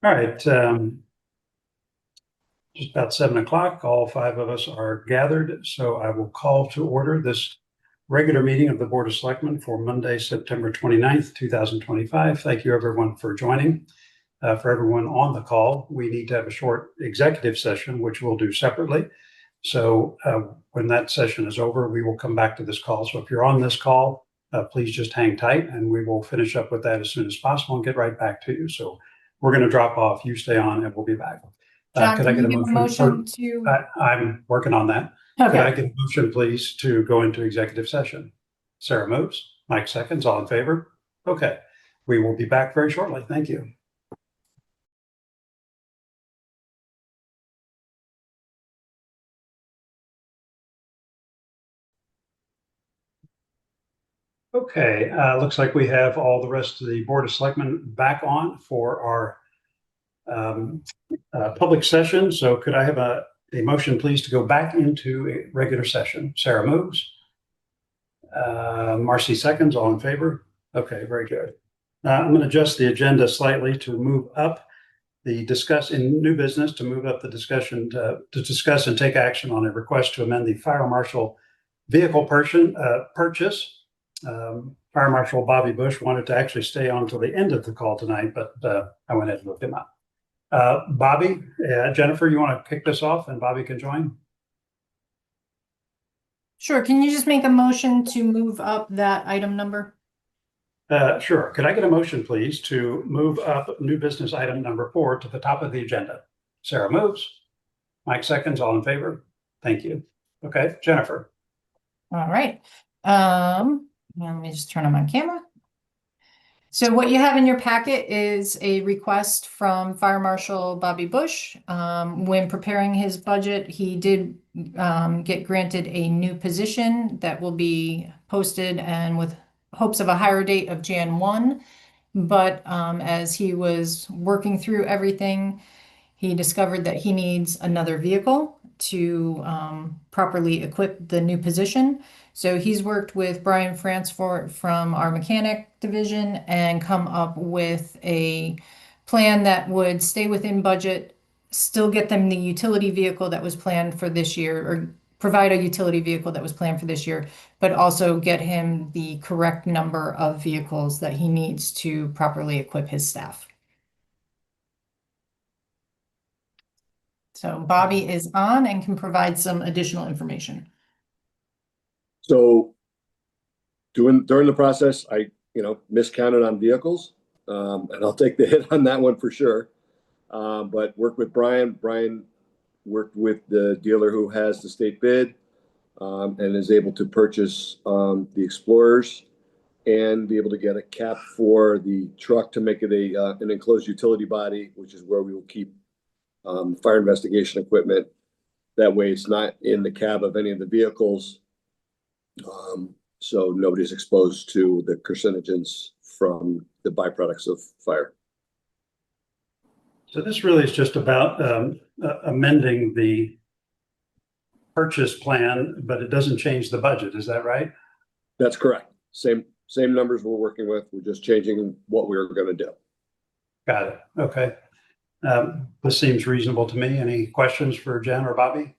All right, just about 7 o'clock, all 5 of us are gathered, so I will call to order this regular meeting of the Board of Selectmen for Monday, September 29th, 2025. Thank you, everyone, for joining. For everyone on the call, we need to have a short executive session, which we'll do separately. So when that session is over, we will come back to this call. So if you're on this call, please just hang tight, and we will finish up with that as soon as possible and get right back to you. So we're going to drop off. You stay on, and we'll be back. John, could I get a motion to? I'm working on that. Okay. Could I get a motion, please, to go into executive session? Sarah moves. Mike seconds. All in favor? Okay. We will be back very shortly. Thank you. Okay, looks like we have all the rest of the Board of Selectmen back on for our public session. So could I have a motion, please, to go back into a regular session? Sarah moves. Marcy seconds. All in favor? Okay, very good. I'm going to adjust the agenda slightly to move up the discuss in new business, to move up the discussion to discuss and take action on a request to amend the fire marshal vehicle purchase. Fire Marshal Bobby Bush wanted to actually stay on till the end of the call tonight, but I went ahead and looked him up. Bobby, Jennifer, you want to kick this off and Bobby can join? Sure. Can you just make a motion to move up that item number? Sure. Could I get a motion, please, to move up new business item number 4 to the top of the agenda? Sarah moves. Mike seconds. All in favor? Thank you. Okay, Jennifer. All right. Let me just turn on my camera. So what you have in your packet is a request from Fire Marshal Bobby Bush. When preparing his budget, he did get granted a new position that will be posted and with hopes of a higher date of Jan 1. But as he was working through everything, he discovered that he needs another vehicle to properly equip the new position. So he's worked with Brian Fransfort from our mechanic division and come up with a plan that would stay within budget, still get them the utility vehicle that was planned for this year, or provide a utility vehicle that was planned for this year, but also get him the correct number of vehicles that he needs to properly equip his staff. So Bobby is on and can provide some additional information. So during the process, I miscounted on vehicles, and I'll take the hit on that one for sure. But worked with Brian. Brian worked with the dealer who has the state bid, and is able to purchase the Explorers and be able to get a cap for the truck to make it an enclosed utility body, which is where we will keep fire investigation equipment. That way it's not in the cab of any of the vehicles. So nobody's exposed to the carcinogens from the byproducts of fire. So this really is just about amending the purchase plan, but it doesn't change the budget. Is that right? That's correct. Same numbers we're working with. We're just changing what we're going to do. Got it. Okay. This seems reasonable to me. Any questions for Jen or Bobby?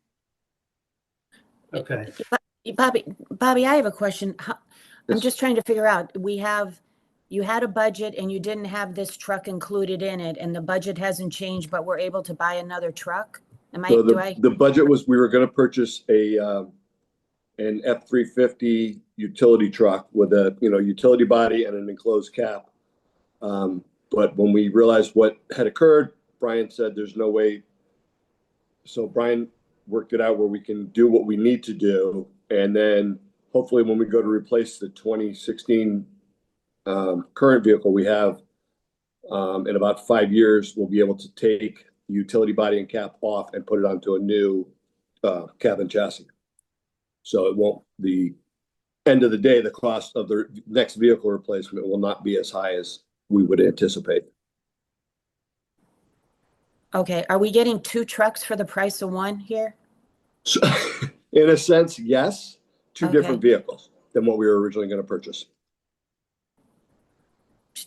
Okay. Bobby, I have a question. I'm just trying to figure out, you had a budget and you didn't have this truck included in it, and the budget hasn't changed, but we're able to buy another truck. The budget was, we were going to purchase an F-350 utility truck with a utility body and an enclosed cap. But when we realized what had occurred, Brian said there's no way. So Brian worked it out where we can do what we need to do. And then hopefully when we go to replace the 2016 current vehicle we have, in about 5 years, we'll be able to take the utility body and cap off and put it onto a new cabin chassis. So it won't, the end of the day, the cost of the next vehicle replacement will not be as high as we would anticipate. Okay. Are we getting 2 trucks for the price of 1 here? So, in a sense, yes. 2 different vehicles than what we were originally going to purchase.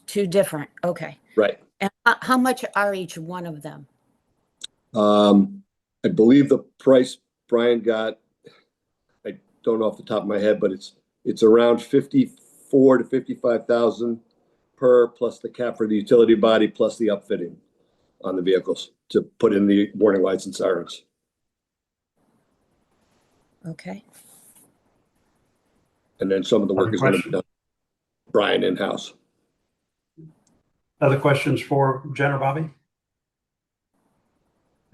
2 different. Okay. Right. And how much are each one of them? I believe the price Brian got, I don't know off the top of my head, but it's around 54 to 55,000 per, plus the cap for the utility body, plus the upfitting on the vehicles to put in the warning lights and sirens. Okay. And then some of the work is going to be done Brian in-house. Other questions for Jen or Bobby?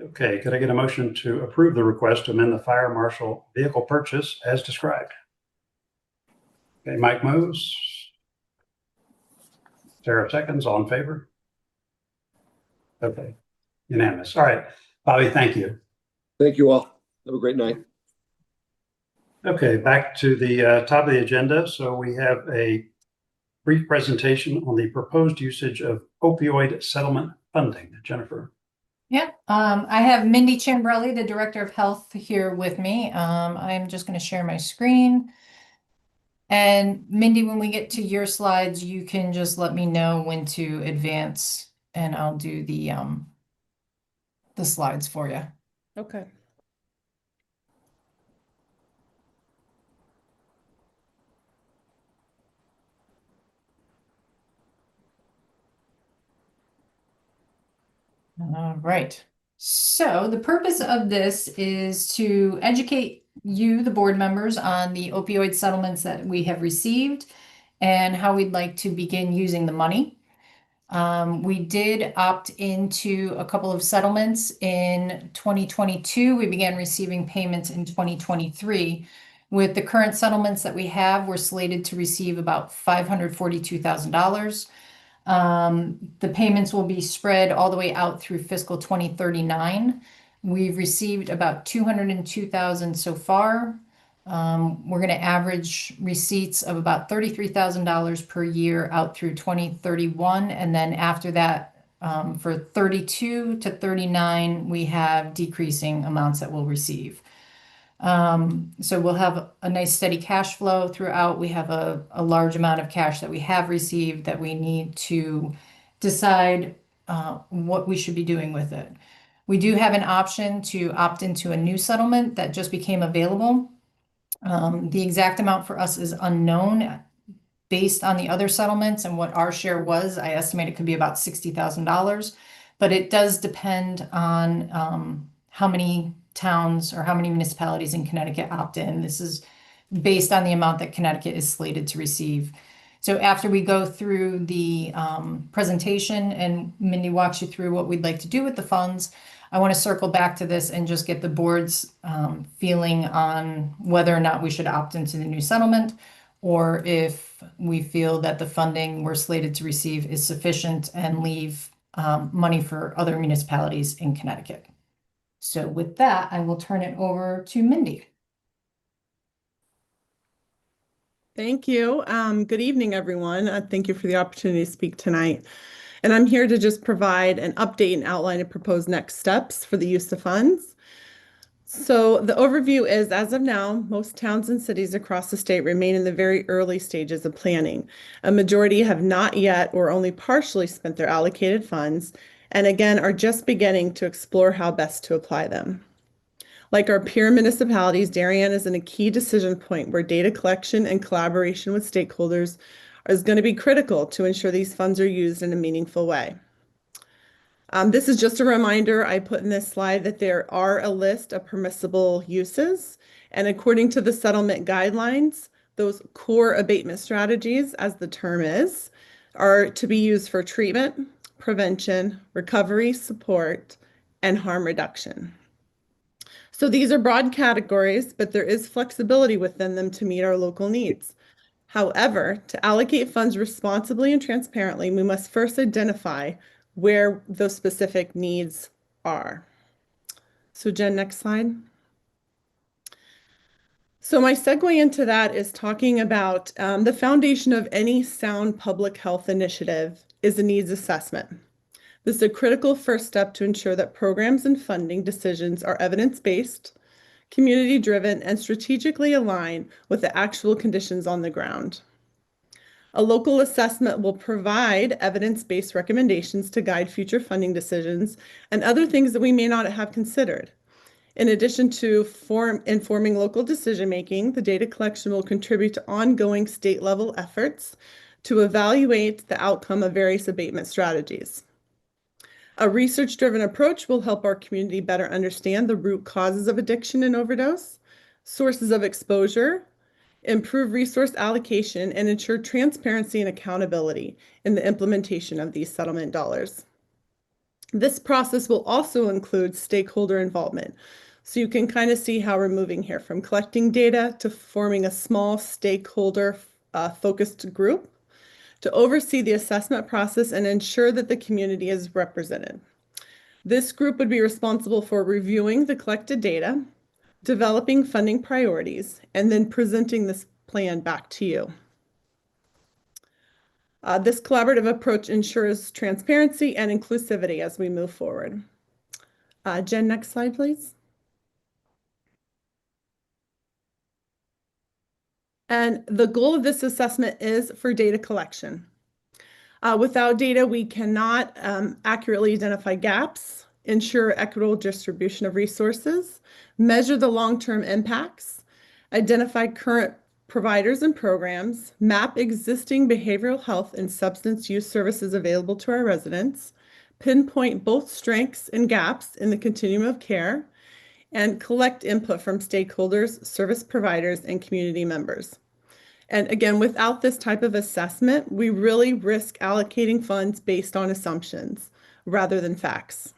Okay, could I get a motion to approve the request to amend the fire marshal vehicle purchase as described? Okay, Mike moves. Sarah seconds, all in favor? Okay, unanimous. All right, Bobby, thank you. Thank you all. Have a great night. Okay, back to the top of the agenda. So we have a brief presentation on the proposed usage of opioid settlement funding. Jennifer. Yeah, I have Mindy Chambrelli, the Director of Health, here with me. I'm just going to share my screen. And Mindy, when we get to your slides, you can just let me know when to advance, and I'll do the slides for you. Okay. All right. So the purpose of this is to educate you, the board members, on the opioid settlements that we have received and how we'd like to begin using the money. We did opt into a couple of settlements in 2022. We began receiving payments in 2023. With the current settlements that we have, we're slated to receive about $542,000. The payments will be spread all the way out through fiscal 2039. We've received about 202,000 so far. We're going to average receipts of about $33,000 per year out through 2031. And then after that, for 32 to 39, we have decreasing amounts that we'll receive. So we'll have a nice steady cash flow throughout. We have a large amount of cash that we have received that we need to decide what we should be doing with it. We do have an option to opt into a new settlement that just became available. The exact amount for us is unknown. Based on the other settlements and what our share was, I estimate it could be about $60,000, but it does depend on how many towns or how many municipalities in Connecticut opt in. This is based on the amount that Connecticut is slated to receive. So after we go through the presentation and Mindy walks you through what we'd like to do with the funds, I want to circle back to this and just get the board's feeling on whether or not we should opt into the new settlement, or if we feel that the funding we're slated to receive is sufficient and leave money for other municipalities in Connecticut. So with that, I will turn it over to Mindy. Thank you. Good evening, everyone. Thank you for the opportunity to speak tonight. And I'm here to just provide an update and outline of proposed next steps for the use of funds. So the overview is, as of now, most towns and cities across the state remain in the very early stages of planning. A majority have not yet or only partially spent their allocated funds, and again, are just beginning to explore how best to apply them. Like our peer municipalities, Darien is in a key decision point where data collection and collaboration with stakeholders is going to be critical to ensure these funds are used in a meaningful way. This is just a reminder I put in this slide that there are a list of permissible uses, and according to the settlement guidelines, those core abatement strategies, as the term is, are to be used for treatment, prevention, recovery, support, and harm reduction. So these are broad categories, but there is flexibility within them to meet our local needs. However, to allocate funds responsibly and transparently, we must first identify where those specific needs are. So Jen, next slide. So my segue into that is talking about the foundation of any sound public health initiative is a needs assessment. This is a critical first step to ensure that programs and funding decisions are evidence-based, community-driven, and strategically aligned with the actual conditions on the ground. A local assessment will provide evidence-based recommendations to guide future funding decisions and other things that we may not have considered. In addition to informing local decision-making, the data collection will contribute to ongoing state-level efforts to evaluate the outcome of various abatement strategies. A research-driven approach will help our community better understand the root causes of addiction and overdose, sources of exposure, improve resource allocation, and ensure transparency and accountability in the implementation of these settlement dollars. This process will also include stakeholder involvement. So you can kind of see how we're moving here from collecting data to forming a small stakeholder focused group to oversee the assessment process and ensure that the community is represented. This group would be responsible for reviewing the collected data, developing funding priorities, and then presenting this plan back to you. This collaborative approach ensures transparency and inclusivity as we move forward. Jen, next slide, please. And the goal of this assessment is for data collection. Without data, we cannot accurately identify gaps, ensure equitable distribution of resources, measure the long-term impacts, identify current providers and programs, map existing behavioral health and substance use services available to our residents, pinpoint both strengths and gaps in the continuum of care, and collect input from stakeholders, service providers, and community members. And again, without this type of assessment, we really risk allocating funds based on assumptions rather than facts.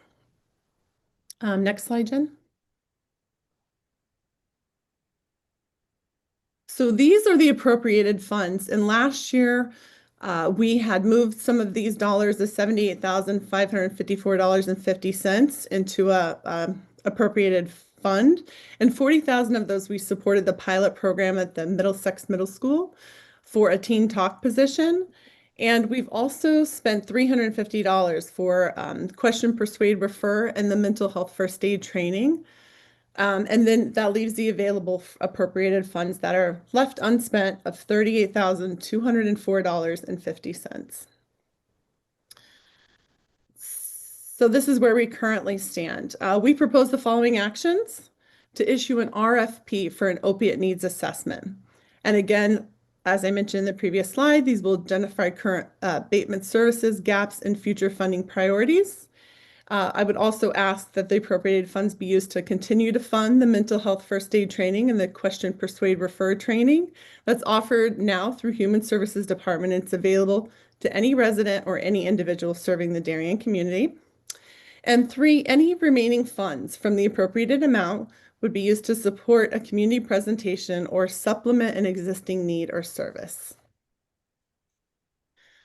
Next slide, Jen. So these are the appropriated funds. And last year, we had moved some of these dollars, the $78,554.50 into a appropriated fund, and 40,000 of those we supported the pilot program at the Middlesex Middle School for a teen talk position. And we've also spent $350 for question, persuade, refer, and the mental health first aid training. And then that leaves the available appropriated funds that are left unspent of $38,204.50. So this is where we currently stand. We propose the following actions: to issue an RFP for an opiate needs assessment. And again, as I mentioned in the previous slide, these will identify current abatement services, gaps, and future funding priorities. I would also ask that the appropriated funds be used to continue to fund the mental health first aid training and the question, persuade, refer training that's offered now through Human Services Department. It's available to any resident or any individual serving the Darien community. And 3, any remaining funds from the appropriated amount would be used to support a community presentation or supplement an existing need or service.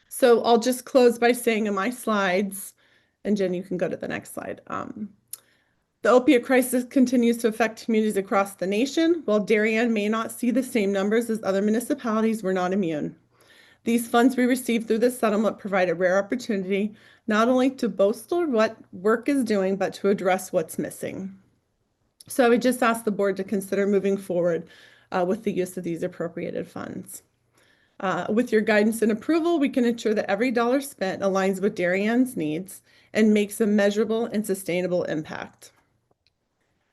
So I'll just close by saying in my slides, and Jen, you can go to the next slide. The opiate crisis continues to affect communities across the nation. While Darien may not see the same numbers as other municipalities, we're not immune. These funds we received through this settlement provide a rare opportunity not only to bolster what work is doing, but to address what's missing. So I would just ask the board to consider moving forward with the use of these appropriated funds. With your guidance and approval, we can ensure that every dollar spent aligns with Darien's needs and makes a measurable and sustainable impact.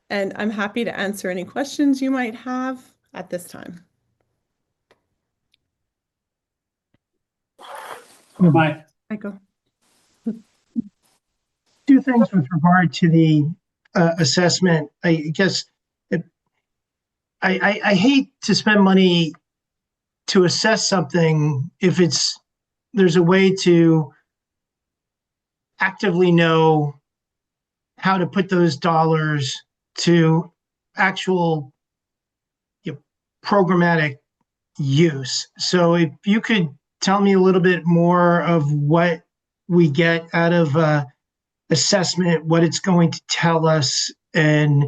And I'm happy to answer any questions you might have at this time. Mike. Michael. 2 things with regard to the assessment. I guess I hate to spend money to assess something if there's a way to actively know how to put those dollars to actual programmatic use. So if you could tell me a little bit more of what we get out of assessment, what it's going to tell us, and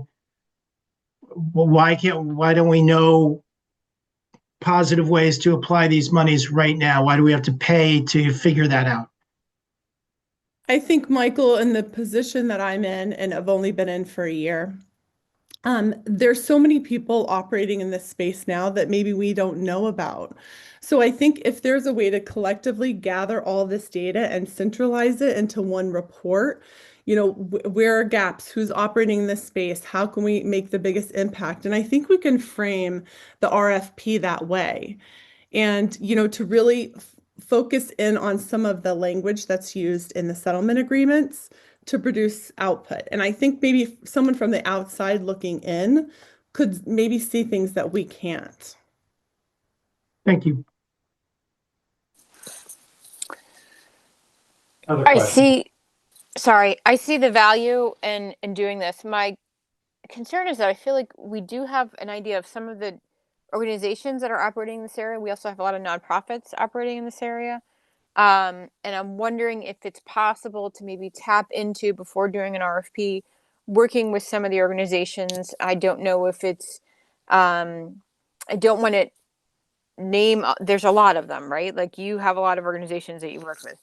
why don't we know positive ways to apply these monies right now? Why do we have to pay to figure that out? I think, Michael, in the position that I'm in, and I've only been in for a year, There's so many people operating in this space now that maybe we don't know about. So I think if there's a way to collectively gather all this data and centralize it into one report, where are gaps, who's operating in this space, how can we make the biggest impact? And I think we can frame the RFP that way. And, to really focus in on some of the language that's used in the settlement agreements to produce output. And I think maybe someone from the outside looking in could maybe see things that we can't. Thank you. Other I questions? I see the value in doing this. My concern is that I feel like we do have an idea of some of the organizations that are operating in this area. We also have a lot of nonprofits operating in this area. And I'm wondering if it's possible to maybe tap into, before doing an RFP, working with some of the organizations. I don't know if it's, I don't want to name, there's a lot of them, right? Like, you have a lot of organizations that you work with.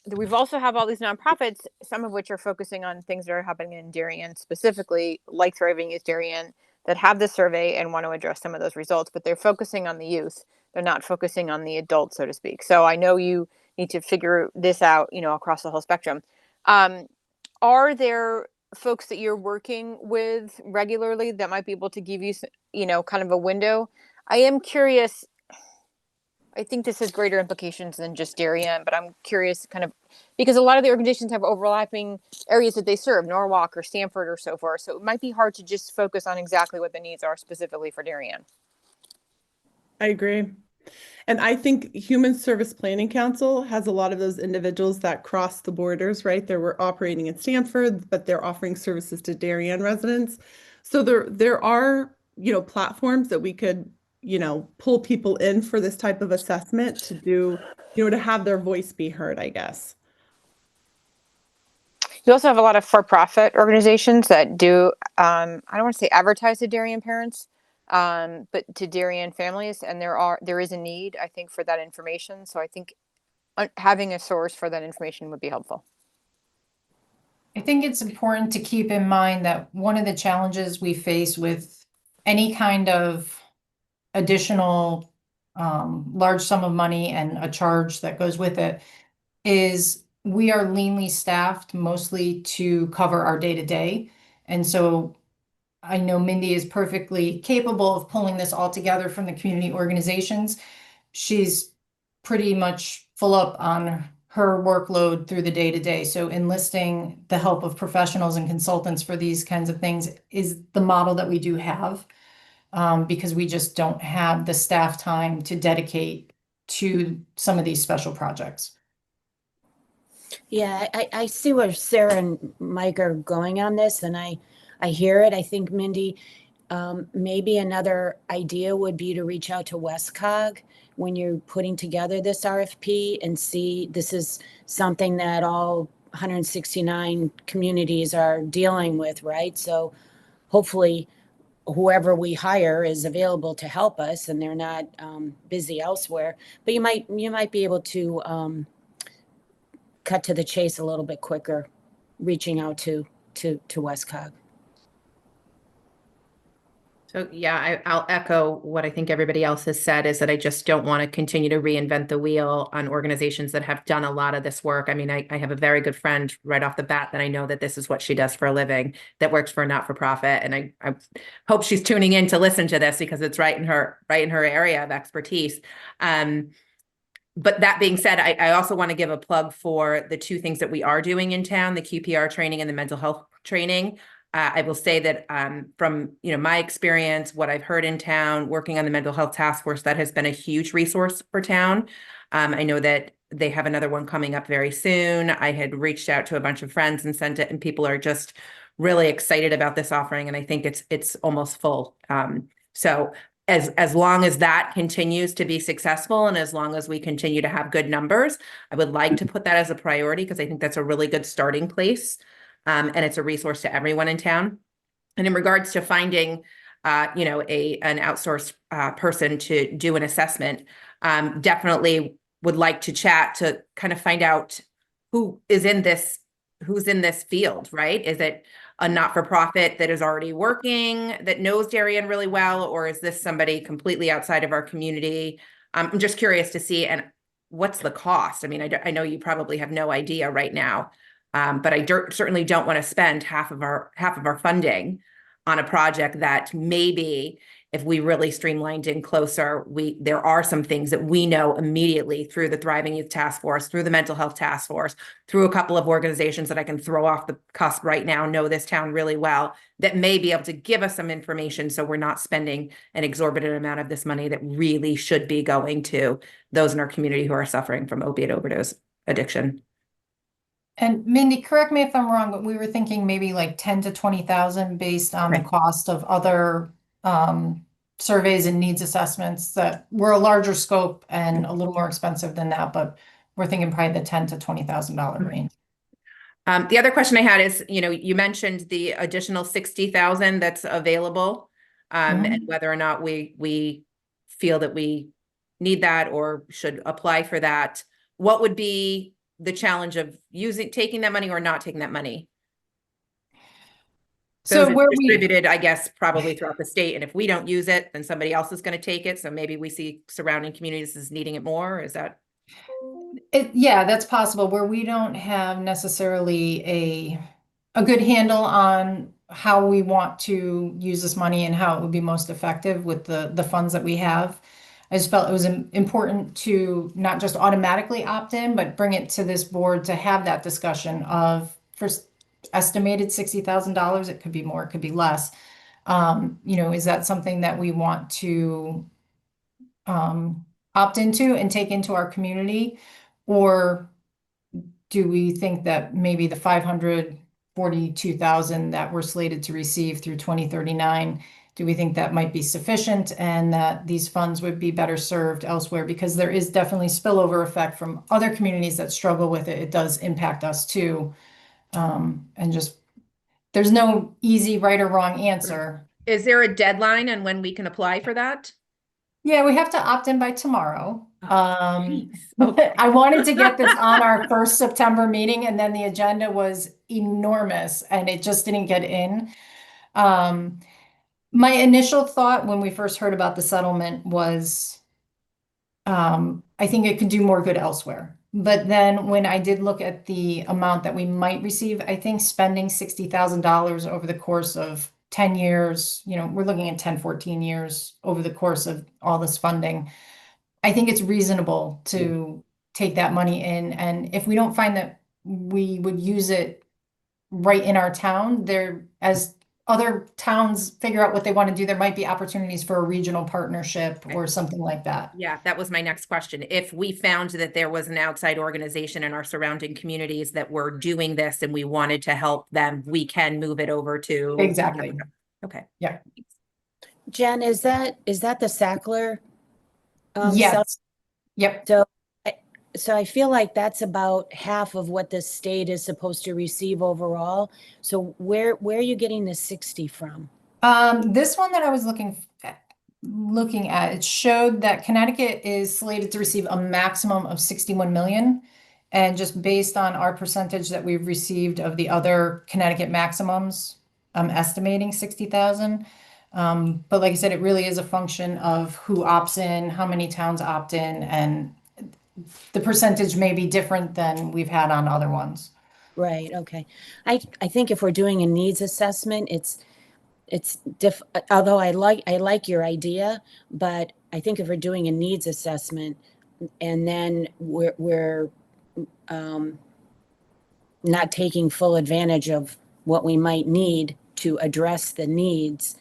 We've also have all these nonprofits, some of which are focusing on things that are happening in Darien specifically, like Thriving Youth Darien, that have the survey and want to address some of those results, but they're focusing on the youth. They're not focusing on the adult, so to speak. So I know you need to figure this out, across the whole spectrum. Are there folks that you're working with regularly that might be able to give you, kind of a window? I am curious. I think this has greater implications than just Darien, but I'm curious kind of because a lot of the organizations have overlapping areas that they serve, Norwalk or Stanford or so forth. So it might be hard to just focus on exactly what the needs are specifically for Darien. I agree. And I think Human Service Planning Council has a lot of those individuals that cross the borders, right? They were operating in Stanford, but they're offering services to Darien residents. So there are, platforms that we could, pull people in for this type of assessment to do, to have their voice be heard, I guess. You also have a lot of for-profit organizations that do, I don't want to say advertise to Darien parents, but to Darien families. And there is a need, I think, for that information. So I think having a source for that information would be helpful. I think it's important to keep in mind that one of the challenges we face with any kind of additional large sum of money and a charge that goes with it is we are leanly staffed mostly to cover our day-to-day. And so I know Mindy is perfectly capable of pulling this all together from the community organizations. She's pretty much full up on her workload through the day-to-day. So enlisting the help of professionals and consultants for these kinds of things is the model that we do have, because we just don't have the staff time to dedicate to some of these special projects. Yeah, I see where Sarah and Mike are going on this, and I hear it. I think, Mindy, maybe another idea would be to reach out to WestCog when you're putting together this RFP and see this is something that all 169 communities are dealing with, right? So hopefully whoever we hire is available to help us and they're not busy elsewhere. But you might be able to cut to the chase a little bit quicker, reaching out to WestCog. So yeah, I'll echo what I think everybody else has said, is that I just don't want to continue to reinvent the wheel on organizations that have done a lot of this work. I mean, I have a very good friend right off the bat that I know that this is what she does for a living, that works for a not-for-profit. And I hope she's tuning in to listen to this because it's right in her area of expertise. But that being said, I also want to give a plug for the two things that we are doing in town, the QPR training and the mental health training. I will say that from my experience, what I've heard in town, working on the mental health task force, that has been a huge resource for town. I know that they have another one coming up very soon. I had reached out to a bunch of friends and sent it, and people are just really excited about this offering, and I think it's almost full. So as long as that continues to be successful, and as long as we continue to have good numbers, I would like to put that as a priority because I think that's a really good starting place. And it's a resource to everyone in town. And in regards to finding, an outsourced person to do an assessment, definitely would like to chat to kind of find out who is in this, who's in this field, right? Is it a not-for-profit that is already working, that knows Darien really well, or is this somebody completely outside of our community? I'm just curious to see, and what's the cost? I mean, I know you probably have no idea right now, but I certainly don't want to spend half of our funding on a project that maybe, if we really streamlined in closer, there are some things that we know immediately through the Thriving Youth Task Force, through the Mental Health Task Force, through a couple of organizations that I can throw off the cusp right now, know this town really well, that may be able to give us some information so we're not spending an exorbitant amount of this money that really should be going to those in our community who are suffering from opiate overdose addiction. And Mindy, correct me if I'm wrong, but we were thinking maybe like 10 to 20,000 based on the Right. cost of other surveys and needs assessments that were a larger scope and a little more expensive than that, but we're thinking probably the 10 to $20,000 range. The other question I had is, you mentioned the additional 60,000 that's available, and whether or not we feel that we need that or should apply for that. What would be the challenge of taking that money or not taking that money? So Those where are we, distributed, I guess, probably throughout the state. And if we don't use it, then somebody else is going to take it. So maybe we see surrounding communities as needing it more. Is that? yeah, that's possible. Where we don't have necessarily a good handle on how we want to use this money and how it would be most effective with the funds that we have. I just felt it was important to not just automatically opt in, but bring it to this board to have that discussion of first estimated $60,000. It could be more, it could be less. Is that something that we want to opt into and take into our community? Or do we think that maybe the 542,000 that we're slated to receive through 2039, do we think that might be sufficient and that these funds would be better served elsewhere? Because there is definitely spillover effect from other communities that struggle with it. It does impact us too. There's no easy right or wrong answer. Is there a deadline on when we can apply for that? Yeah, we have to opt in by tomorrow. Okay. I wanted to get this on our first September meeting, and then the agenda was enormous and it just didn't get in. My initial thought when we first heard about the settlement was, I think it could do more good elsewhere. But then when I did look at the amount that we might receive, I think spending $60,000 over the course of 10 years, we're looking at 10, 14 years over the course of all this funding. I think it's reasonable to take that money in. And if we don't find that we would use it right in our town, as other towns figure out what they want to do, there might be opportunities for a regional partnership or something like that. Yeah, that was my next question. If we found that there was an outside organization in our surrounding communities that were doing this and we wanted to help them, we can move it over to. Exactly. Okay. Yeah. Jen, is that the Sackler? Yes. Yep. So I feel like that's about half of what the state is supposed to receive overall. So where are you getting the 60 from? This one that I was looking at, it showed that Connecticut is slated to receive a maximum of 61 million. And just based on our percentage that we've received of the other Connecticut maximums, I'm estimating 60,000. But like I said, it really is a function of who opts in, how many towns opt in, and the percentage may be different than we've had on other ones. Right. Okay. I think if we're doing a needs assessment, although I like your idea, but I think if we're doing a needs assessment and then we're not taking full advantage of what we might need to address the needs,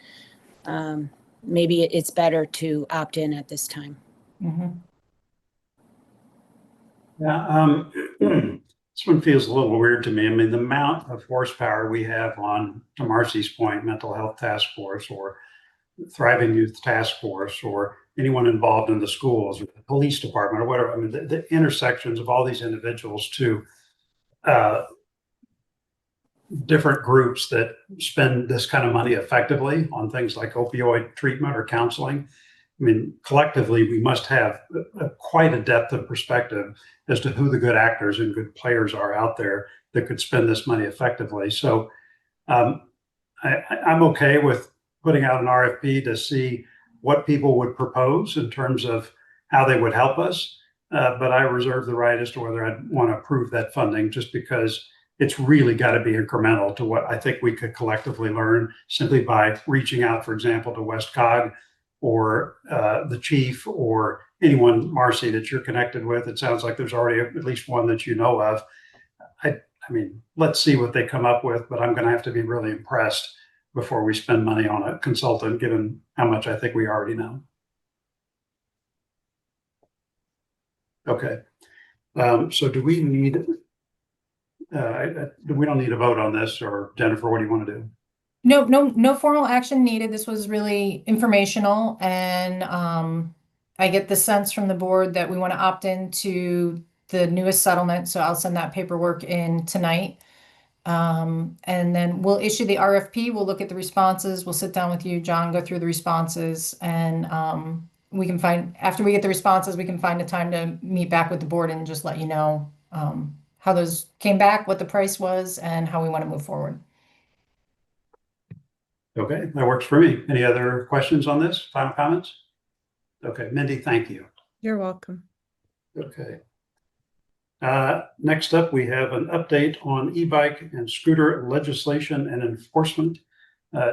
maybe it's better to opt in at this time. Mm-hmm. Yeah, this one feels a little weird to me. I mean, the amount of horsepower we have on, to Marcy's point, Mental Health Task Force or Thriving Youth Task Force or anyone involved in the schools or the police department or whatever. I mean, the intersections of all these individuals to different groups that spend this kind of money effectively on things like opioid treatment or counseling. I mean, collectively, we must have quite a depth of perspective as to who the good actors and good players are out there that could spend this money effectively. So I'm okay with putting out an RFP to see what people would propose in terms of how they would help us. But I reserve the right as to whether I'd want to approve that funding, just because it's really got to be incremental to what I think we could collectively learn simply by reaching out, for example, to West Cog or the chief or anyone, Marcy, that you're connected with. It sounds like there's already at least one that you know of. I mean, let's see what they come up with, but I'm going to have to be really impressed before we spend money on a consultant, given how much I think we already know. Okay. So do we need, we don't need a vote on this, or Jennifer, what do you want to do? No formal action needed. This was really informational, and I get the sense from the board that we want to opt into the newest settlement, so I'll send that paperwork in tonight. And then we'll issue the RFP. We'll look at the responses. We'll sit down with you, John, go through the responses, and we can find, after we get the responses, we can find a time to meet back with the board and just let you know how those came back, what the price was, and how we want to move forward. Okay, that works for me. Any other questions on this? Final comments? Okay, Mindy, thank you. You're welcome. Okay. Next up, we have an update on e-bike and scooter legislation and enforcement.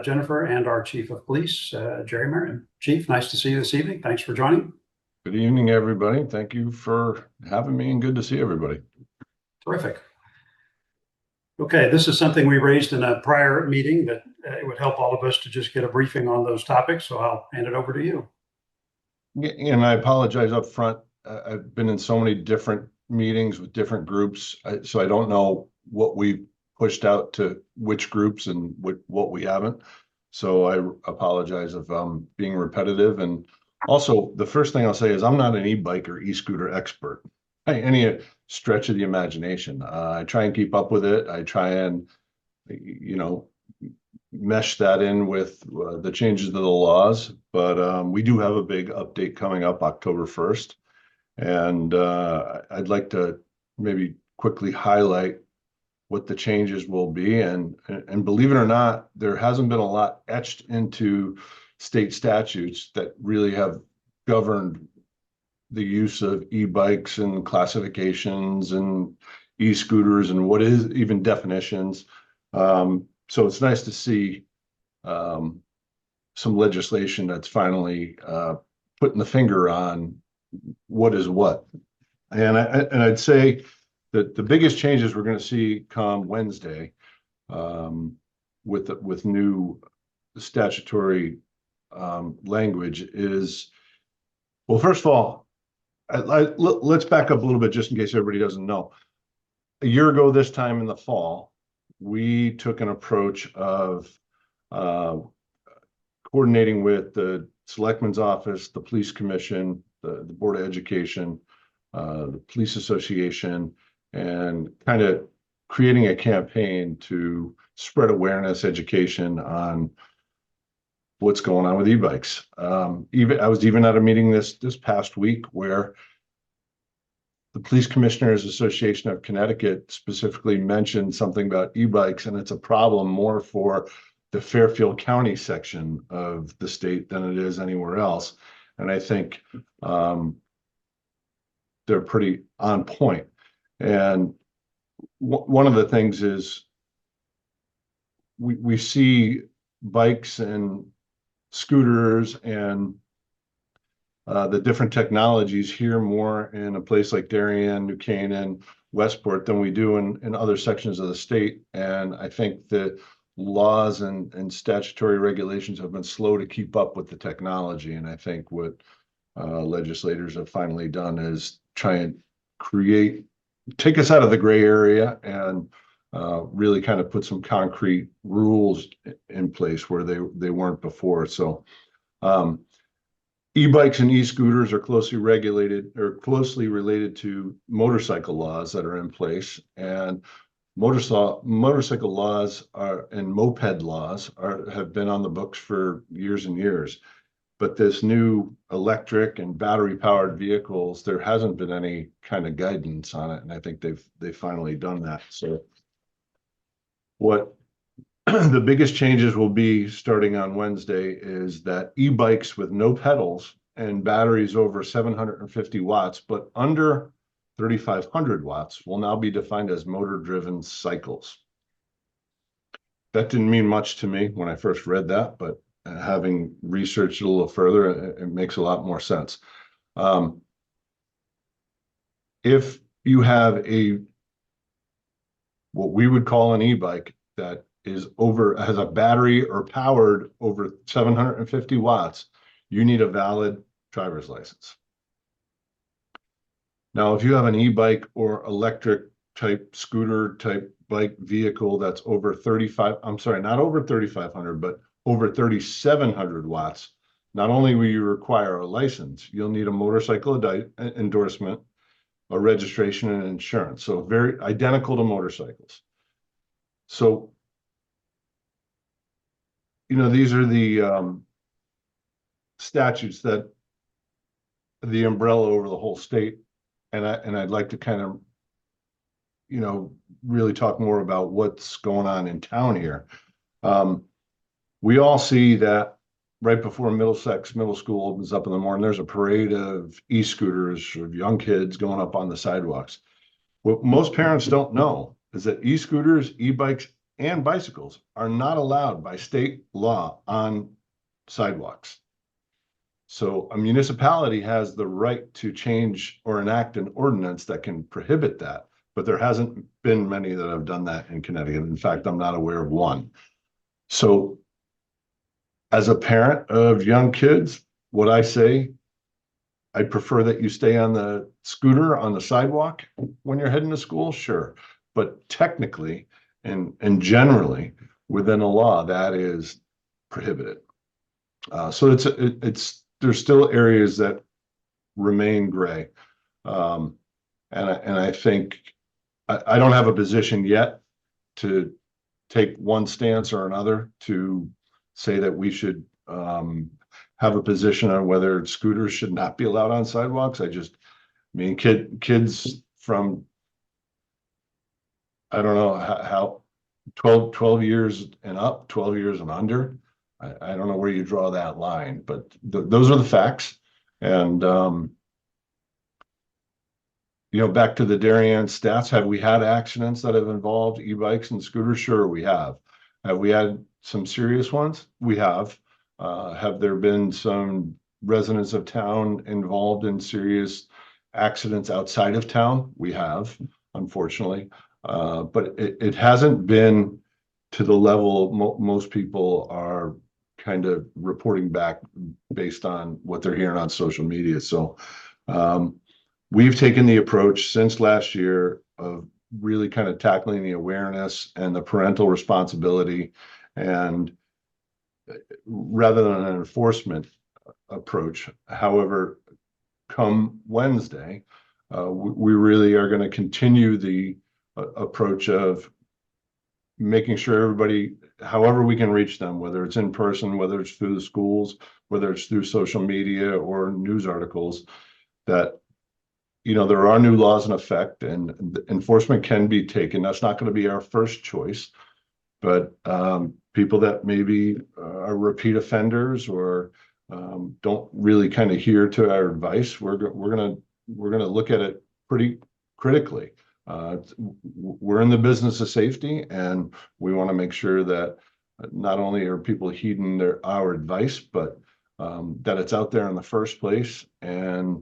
Jennifer and our Chief of Police, Jerry Marion. Chief, nice to see you this evening. Thanks for joining. Good evening, everybody. Thank you for having me, and good to see everybody. Terrific. Okay, this is something we raised in a prior meeting that it would help all of us to just get a briefing on those topics. So I'll hand it over to you. And I apologize up front. I've been in so many different meetings with different groups, so I don't know what we pushed out to which groups and what we haven't. So I apologize if I'm being repetitive. And also, the first thing I'll say is I'm not an e-bike or e-scooter expert by any stretch of the imagination. I try and keep up with it. I try and, mesh that in with the changes to the laws. But we do have a big update coming up October 1st. And I'd like to maybe quickly highlight what the changes will be. And believe it or not, there hasn't been a lot etched into state statutes that really have governed the use of e-bikes and classifications and e-scooters and what is even definitions. So it's nice to see some legislation that's finally putting the finger on what is what. And I'd say that the biggest changes we're going to see come Wednesday with new statutory language is, well, first of all, let's back up a little bit just in case everybody doesn't know. A year ago this time in the fall, we took an approach of coordinating with the Selectmen's office, the Police Commission, the Board of Education, the Police Association, and kind of creating a campaign to spread awareness, education on what's going on with e-bikes. I was even at a meeting this past week where the Police Commissioners Association of Connecticut specifically mentioned something about e-bikes, and it's a problem more for the Fairfield County section of the state than it is anywhere else. And I think they're pretty on point. And one of the things is we see bikes and scooters and the different technologies here more in a place like Darien, New Canaan, Westport than we do in other sections of the state. And I think the laws and statutory regulations have been slow to keep up with the technology. And I think what legislators have finally done is try and take us out of the gray area and really kind of put some concrete rules in place where they weren't before. So e-bikes and e-scooters are closely regulated or closely related to motorcycle laws that are in place, and motorcycle laws and moped laws have been on the books for years and years. But this new electric and battery powered vehicles, there hasn't been any kind of guidance on it, and I think they've finally done that. So What the biggest changes will be starting on Wednesday is that e-bikes with no pedals and batteries over 750 watts, but under 3,500 watts will now be defined as motor-driven cycles. That didn't mean much to me when I first read that, but having researched it a little further, it makes a lot more sense. If you have what we would call an e-bike that has a battery or powered over 750 watts, you need a valid driver's license. Now, if you have an e-bike or electric type scooter type bike vehicle that's over 3,500, but over 3,700 watts, not only will you require a license, you'll need a motorcycle endorsement, a registration, and insurance. So very identical to motorcycles. So, these are the statutes that the umbrella over the whole state. And I'd like to kind of, really talk more about what's going on in town here. We all see that right before Middlesex Middle School opens up in the morning, there's a parade of e-scooters of young kids going up on the sidewalks. What most parents don't know is that e-scooters, e-bikes, and bicycles are not allowed by state law on sidewalks. So a municipality has the right to change or enact an ordinance that can prohibit that, but there hasn't been many that have done that in Connecticut. In fact, I'm not aware of one. So as a parent of young kids, what I say, I prefer that you stay on the scooter on the sidewalk when you're heading to school, sure. But technically and generally within the law, that is prohibited. So there's still areas that remain gray. And I think I don't have a position yet to take one stance or another to say that we should have a position on whether scooters should not be allowed on sidewalks. Kids from, I don't know how 12 years and up, 12 years and under. I don't know where you draw that line, but those are the facts. And, back to the Darien stats, have we had accidents that have involved e-bikes and scooters? Sure, we have. Have we had some serious ones? We have. Have there been some residents of town involved in serious accidents outside of town? We have, unfortunately. But it hasn't been to the level most people are kind of reporting back based on what they're hearing on social media. So we've taken the approach since last year of really kind of tackling the awareness and the parental responsibility, and rather than an enforcement approach. However, come Wednesday, we really are going to continue the approach of making sure everybody, however we can reach them, whether it's in person, whether it's through the schools, whether it's through social media or news articles, that there are new laws in effect and enforcement can be taken. That's not going to be our first choice, but people that maybe are repeat offenders or don't really kind of hear to our advice, we're gonna look at it pretty critically. We're in the business of safety, and we want to make sure that not only are people heeding our advice, but that it's out there in the first place. And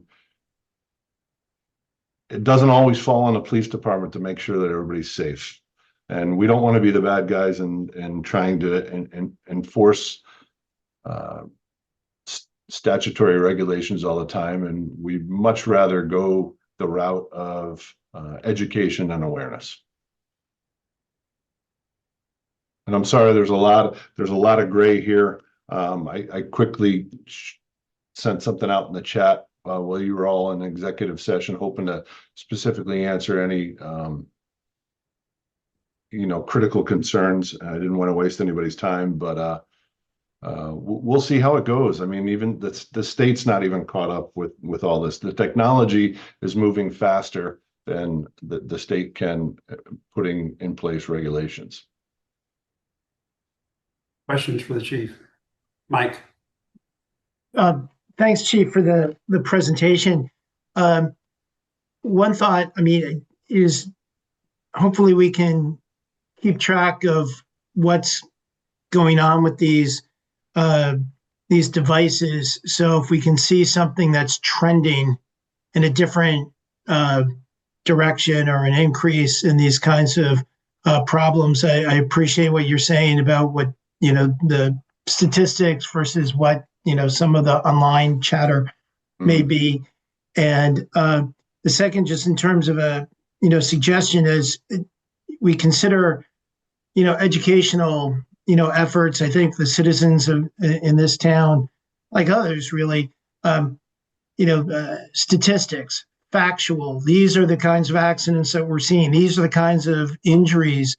it doesn't always fall on the police department to make sure that everybody's safe. And we don't want to be the bad guys and trying to enforce statutory regulations all the time. And we'd much rather go the route of education and awareness. And I'm sorry, there's a lot of gray here. I quickly sent something out in the chat while you were all in executive session, hoping to specifically answer any critical concerns. I didn't want to waste anybody's time, but we'll see how it goes. I mean, even the state's not even caught up with all this. The technology is moving faster than the state can putting in place regulations. Questions for the chief? Mike? Thanks, Chief, for the presentation. One thought, I mean, is hopefully we can keep track of what's going on with these devices. So if we can see something that's trending in a different direction or an increase in these kinds of problems, I appreciate what you're saying about what, the statistics versus what, some of the online chatter may be. And the second, just in terms of a, suggestion is we consider, educational, efforts. I think the citizens in this town, like others really, statistics, factual. These are the kinds of accidents that we're seeing. These are the kinds of injuries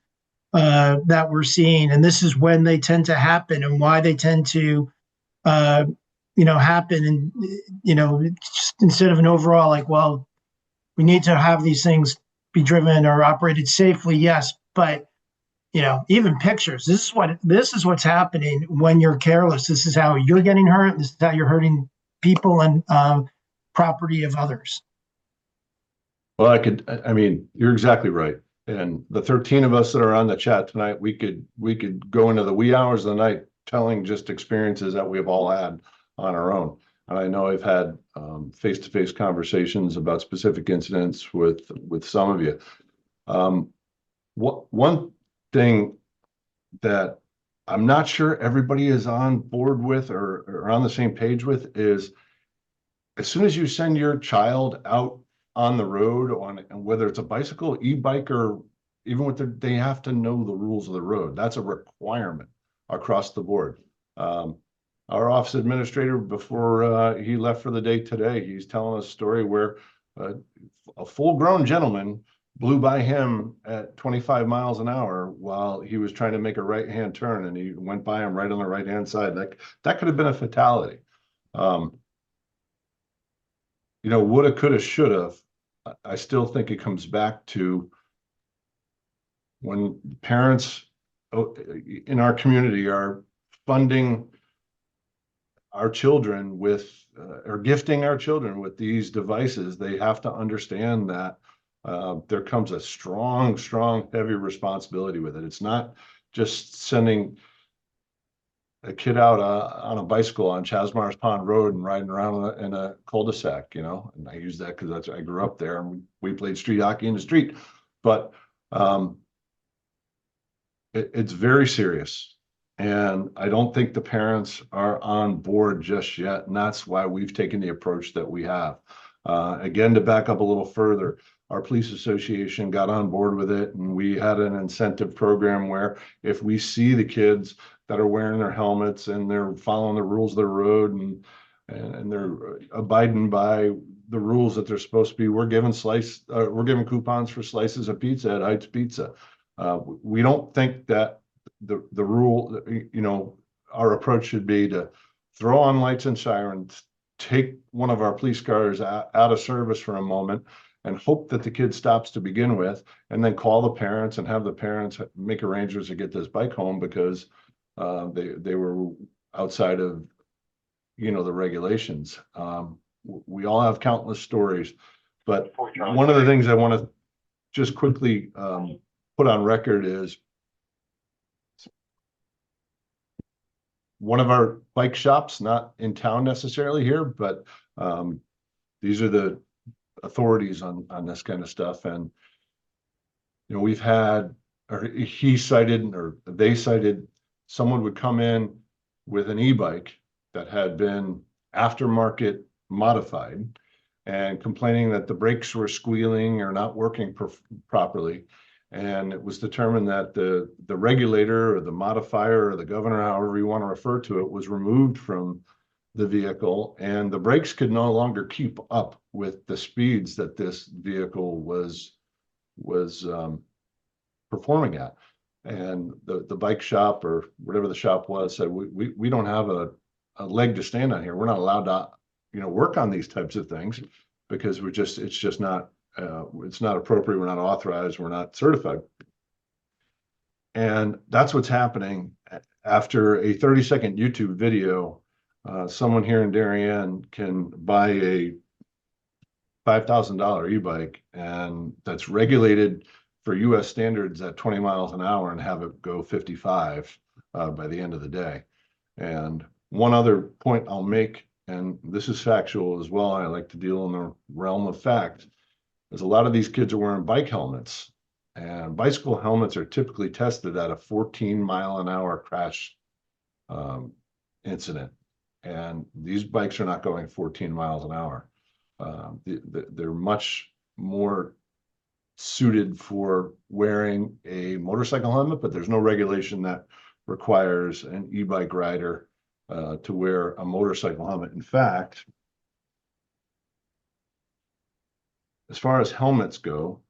that we're seeing, and this is when they tend to happen and why they tend to, happen. And just instead of an overall like, well, we need to have these things be driven or operated safely. Yes, but even pictures. This is what's happening when you're careless. This is how you're getting hurt. This is how you're hurting people and property of others. Well, I mean, you're exactly right. And the 13 of us that are on the chat tonight, we could go into the wee hours of the night telling just experiences that we've all had on our own. And I know I've had face-to-face conversations about specific incidents with some of you. One thing that I'm not sure everybody is on board with or on the same page with is, as soon as you send your child out on the road, and whether it's a bicycle, e-bike, or even what they have to know the rules of the road. That's a requirement across the board. Our office administrator, before he left for the day today, he's telling us a story where a full-grown gentleman blew by him at 25 miles an hour while he was trying to make a right-hand turn, and he went by him right on the right-hand side. That could have been a fatality. Woulda, coulda, shoulda. I still think it comes back to when parents in our community are funding our children with or gifting our children with these devices. They have to understand that there comes a strong, heavy responsibility with it. It's not just sending a kid out on a bicycle on Chasmars Pond Road and riding around in a cul-de-sac, and I use that because I grew up there and we played street hockey in the street. But it's very serious. And I don't think the parents are on board just yet. And that's why we've taken the approach that we have. Again, to back up a little further, our police association got on board with it, and we had an incentive program where if we see the kids that are wearing their helmets and they're following the rules of the road and they're abiding by the rules that they're supposed to be, we're giving coupons for slices of pizza at Heights Pizza. We don't think that the rule, our approach should be to throw on lights and sirens, take one of our police cars out of service for a moment, and hope that the kid stops to begin with, and then call the parents and have the parents make arrangements to get this bike home because they were outside of the regulations. We all have countless stories, but one of the things I want to just quickly put on record is one of our bike shops, not in town necessarily here, but these are the authorities on this kind of stuff. And we've had, or he cited, or they cited, someone would come in with an e-bike that had been aftermarket modified and complaining that the brakes were squealing or not working properly. And it was determined that the regulator or the modifier or the governor, however you want to refer to it, was removed from the vehicle, and the brakes could no longer keep up with the speeds that this vehicle was performing at. And the bike shop, or whatever the shop was, said, we don't have a leg to stand on here. We're not allowed to work on these types of things because it's just not it's not appropriate. We're not authorized. We're not certified. And that's what's happening after a 30-second YouTube video, someone here in Darien can buy a $5,000 e-bike, and that's regulated for US standards at 20 miles an hour and have it go 55 by the end of the day. And one other point I'll make, and this is factual as well, I like to deal in the realm of fact, is a lot of these kids are wearing bike helmets, and bicycle helmets are typically tested at a 14-mile-an-hour crash incident. And these bikes are not going 14 miles an hour. They're much more suited for wearing a motorcycle helmet, but there's no regulation that requires an e-bike rider to wear a motorcycle helmet. In fact, as far as helmets go,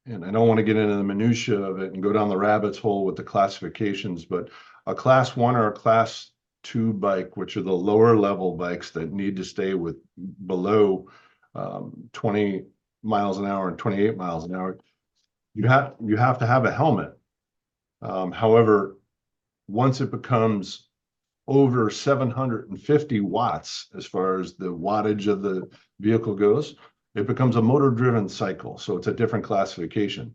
and I don't want to get into the minutia of it and go down the rabbit's hole with the classifications, but a class 1 or a class 2 bike, which are the lower level bikes that need to stay with below 20 miles an hour and 28 miles an hour, you have to have a helmet. However, once it becomes over 750 watts, as far as the wattage of the vehicle goes, it becomes a motor driven cycle. So it's a different classification.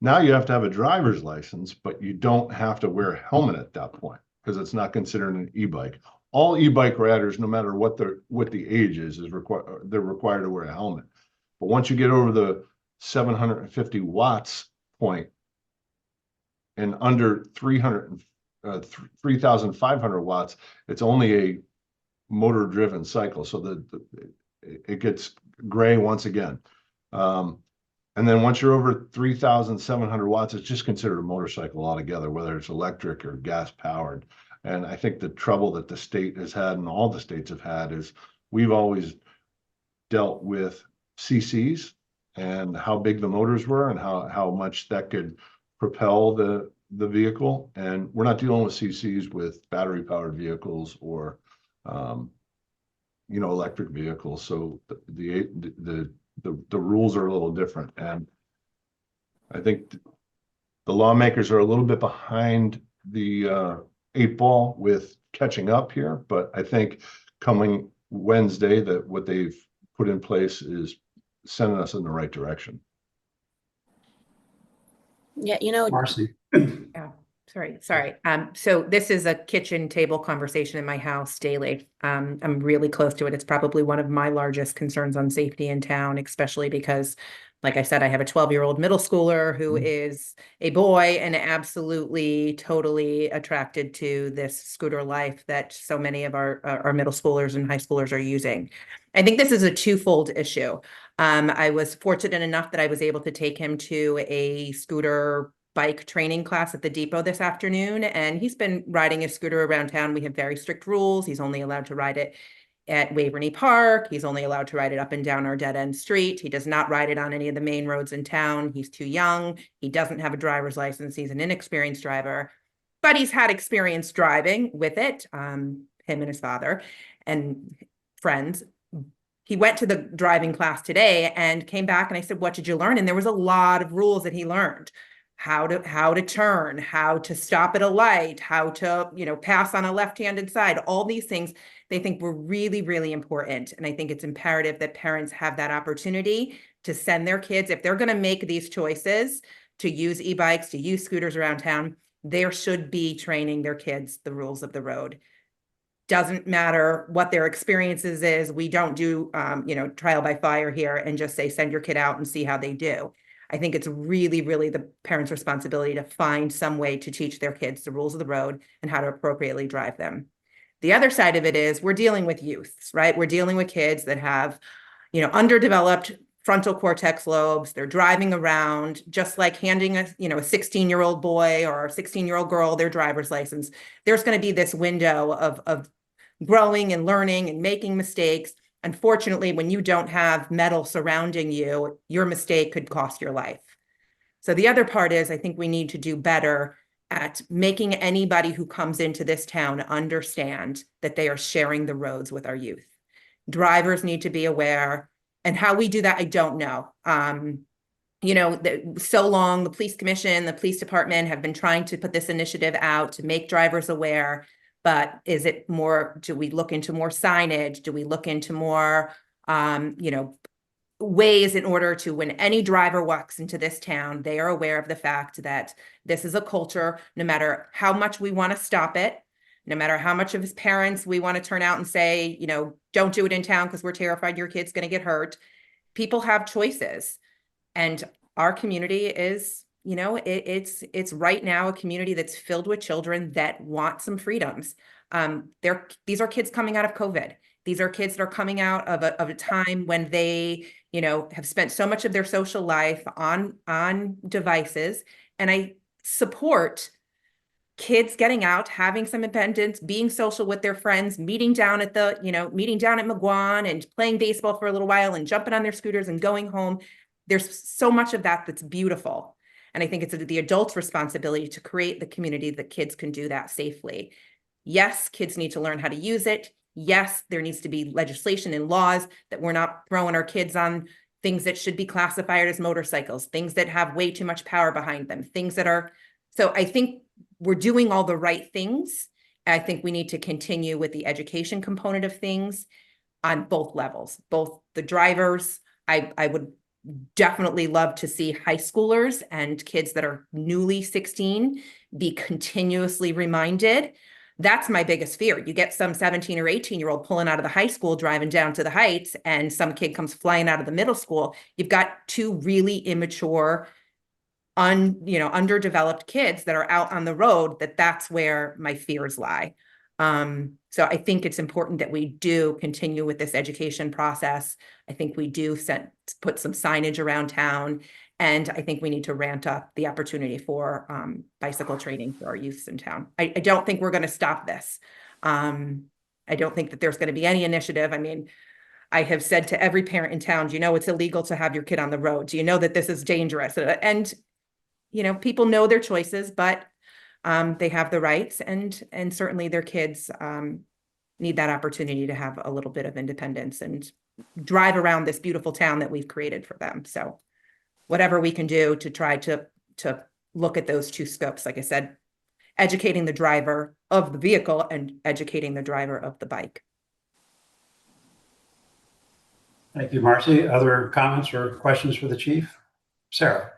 Now you have to have a driver's license, but you don't have to wear a helmet at that point because it's not considered an e-bike. All e-bike riders, no matter what the age is they're required to wear a helmet. But once you get over the 750 watts point and under 3,500 watts, it's only a motor driven cycle. So it gets gray once again. And then once you're over 3,700 watts, it's just considered a motorcycle altogether, whether it's electric or gas powered. And I think the trouble that the state has had, and all the states have had, is we've always dealt with CCs and how big the motors were and how much that could propel the vehicle. And we're not dealing with CCs with battery powered vehicles or electric vehicles. So the rules are a little different. And I think the lawmakers are a little bit behind the 8 ball with catching up here, but I think coming Wednesday that what they've put in place is sending us in the right direction. Yeah, Marcy. Yeah, sorry. So this is a kitchen table conversation in my house daily. I'm really close to it. It's probably one of my largest concerns on safety in town, especially because, like I said, I have a 12-year-old middle schooler who is a boy and absolutely, totally attracted to this scooter life that so many of our middle schoolers and high schoolers are using. I think this is a twofold issue. I was fortunate enough that I was able to take him to a scooter bike training class at the depot this afternoon, and he's been riding his scooter around town. We have very strict rules. He's only allowed to ride it at Waverly Park. He's only allowed to ride it up and down our dead end street. He does not ride it on any of the main roads in town. He's too young. He doesn't have a driver's license. He's an inexperienced driver, but he's had experience driving with it, him and his father and friends. He went to the driving class today and came back, and I said, "What did you learn?" And there was a lot of rules that he learned. How to turn, how to stop at a light, how to, pass on a left-handed side, all these things they think were really, really important. And I think it's imperative that parents have that opportunity to send their kids, if they're going to make these choices to use e-bikes, to use scooters around town, there should be training their kids the rules of the road. Doesn't matter what their experiences is. We don't do, trial by fire here and just say, send your kid out and see how they do. I think it's really, really the parents' responsibility to find some way to teach their kids the rules of the road and how to appropriately drive them. The other side of it is we're dealing with youths, right? We're dealing with kids that have, underdeveloped frontal cortex lobes. They're driving around just like handing a 16-year-old boy or a 16-year-old girl their driver's license. There's going to be this window of growing and learning and making mistakes. Unfortunately, when you don't have metal surrounding you, your mistake could cost your life. So the other part is I think we need to do better at making anybody who comes into this town understand that they are sharing the roads with our youth. Drivers need to be aware, and how we do that, I don't know. you know, so long, the police commission, the police department have been trying to put this initiative out to make drivers aware. But is it more, do we look into more signage? Do we look into more, you know, ways in order to, when any driver walks into this town, they are aware of the fact that this is a culture, no matter how much we want to stop it, no matter how much of his parents we want to turn out and say, you know, don't do it in town because we're terrified your kid's going to get hurt. People have choices. And our community is, you know, it's right now a community that's filled with children that want some freedoms. These are kids coming out of COVID. These are kids that are coming out of a time when they, you know, have spent so much of their social life on devices. And I support kids getting out, having some independence, being social with their friends, meeting down at McGuan and playing baseball for a little while and jumping on their scooters and going home. There's so much of that that's beautiful. And I think it's the adult's responsibility to create the community that kids can do that safely. Yes, kids need to learn how to use it. Yes, there needs to be legislation and laws that we're not throwing our kids on things that should be classified as motorcycles, things that have way too much power behind them, things that are, so I think we're doing all the right things. I think we need to continue with the education component of things on both levels, both the drivers. I would definitely love to see high schoolers and kids that are newly 16 be continuously reminded. That's my biggest fear. You get some 17 or 18-year-old pulling out of the high school, driving down to the Heights, and some kid comes flying out of the middle school. You've got two really immature, underdeveloped kids that are out on the road. That's where my fears lie. So I think it's important that we do continue with this education process. I think we do put some signage around town, and I think we need to ramp up the opportunity for bicycle training for our youths in town. I don't think we're going to stop this. I don't think that there's going to be any initiative. I mean, I have said to every parent in town, you know, it's illegal to have your kid on the road. Do you know that this is dangerous? And, you know, people know their choices, but they have the rights, and certainly their kids need that opportunity to have a little bit of independence and drive around this beautiful town that we've created for them. So whatever we can do to try to look at those two scopes, like I said, educating the driver of the vehicle and educating the driver of the bike. Thank you, Marcy. Other comments or questions for the chief? Sarah.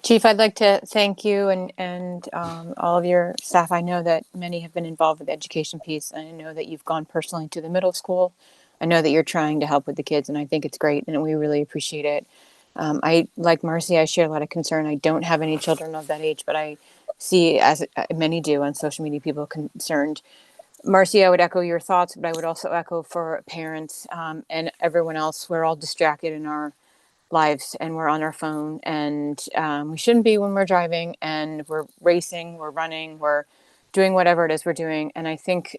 Chief, I'd like to thank you and all of your staff. I know that many have been involved with the education piece, and I know that you've gone personally to the middle school. I know that you're trying to help with the kids, and I think it's great, and we really appreciate it. I, like Marcy, I share a lot of concern. I don't have any children of that age, but I see, as many do on social media, people concerned. Marcy, I would echo your thoughts, but I would also echo for parents and everyone else. We're all distracted in our lives, and we're on our phone, and we shouldn't be when we're driving, and we're racing, we're running, we're doing whatever it is we're doing. And I think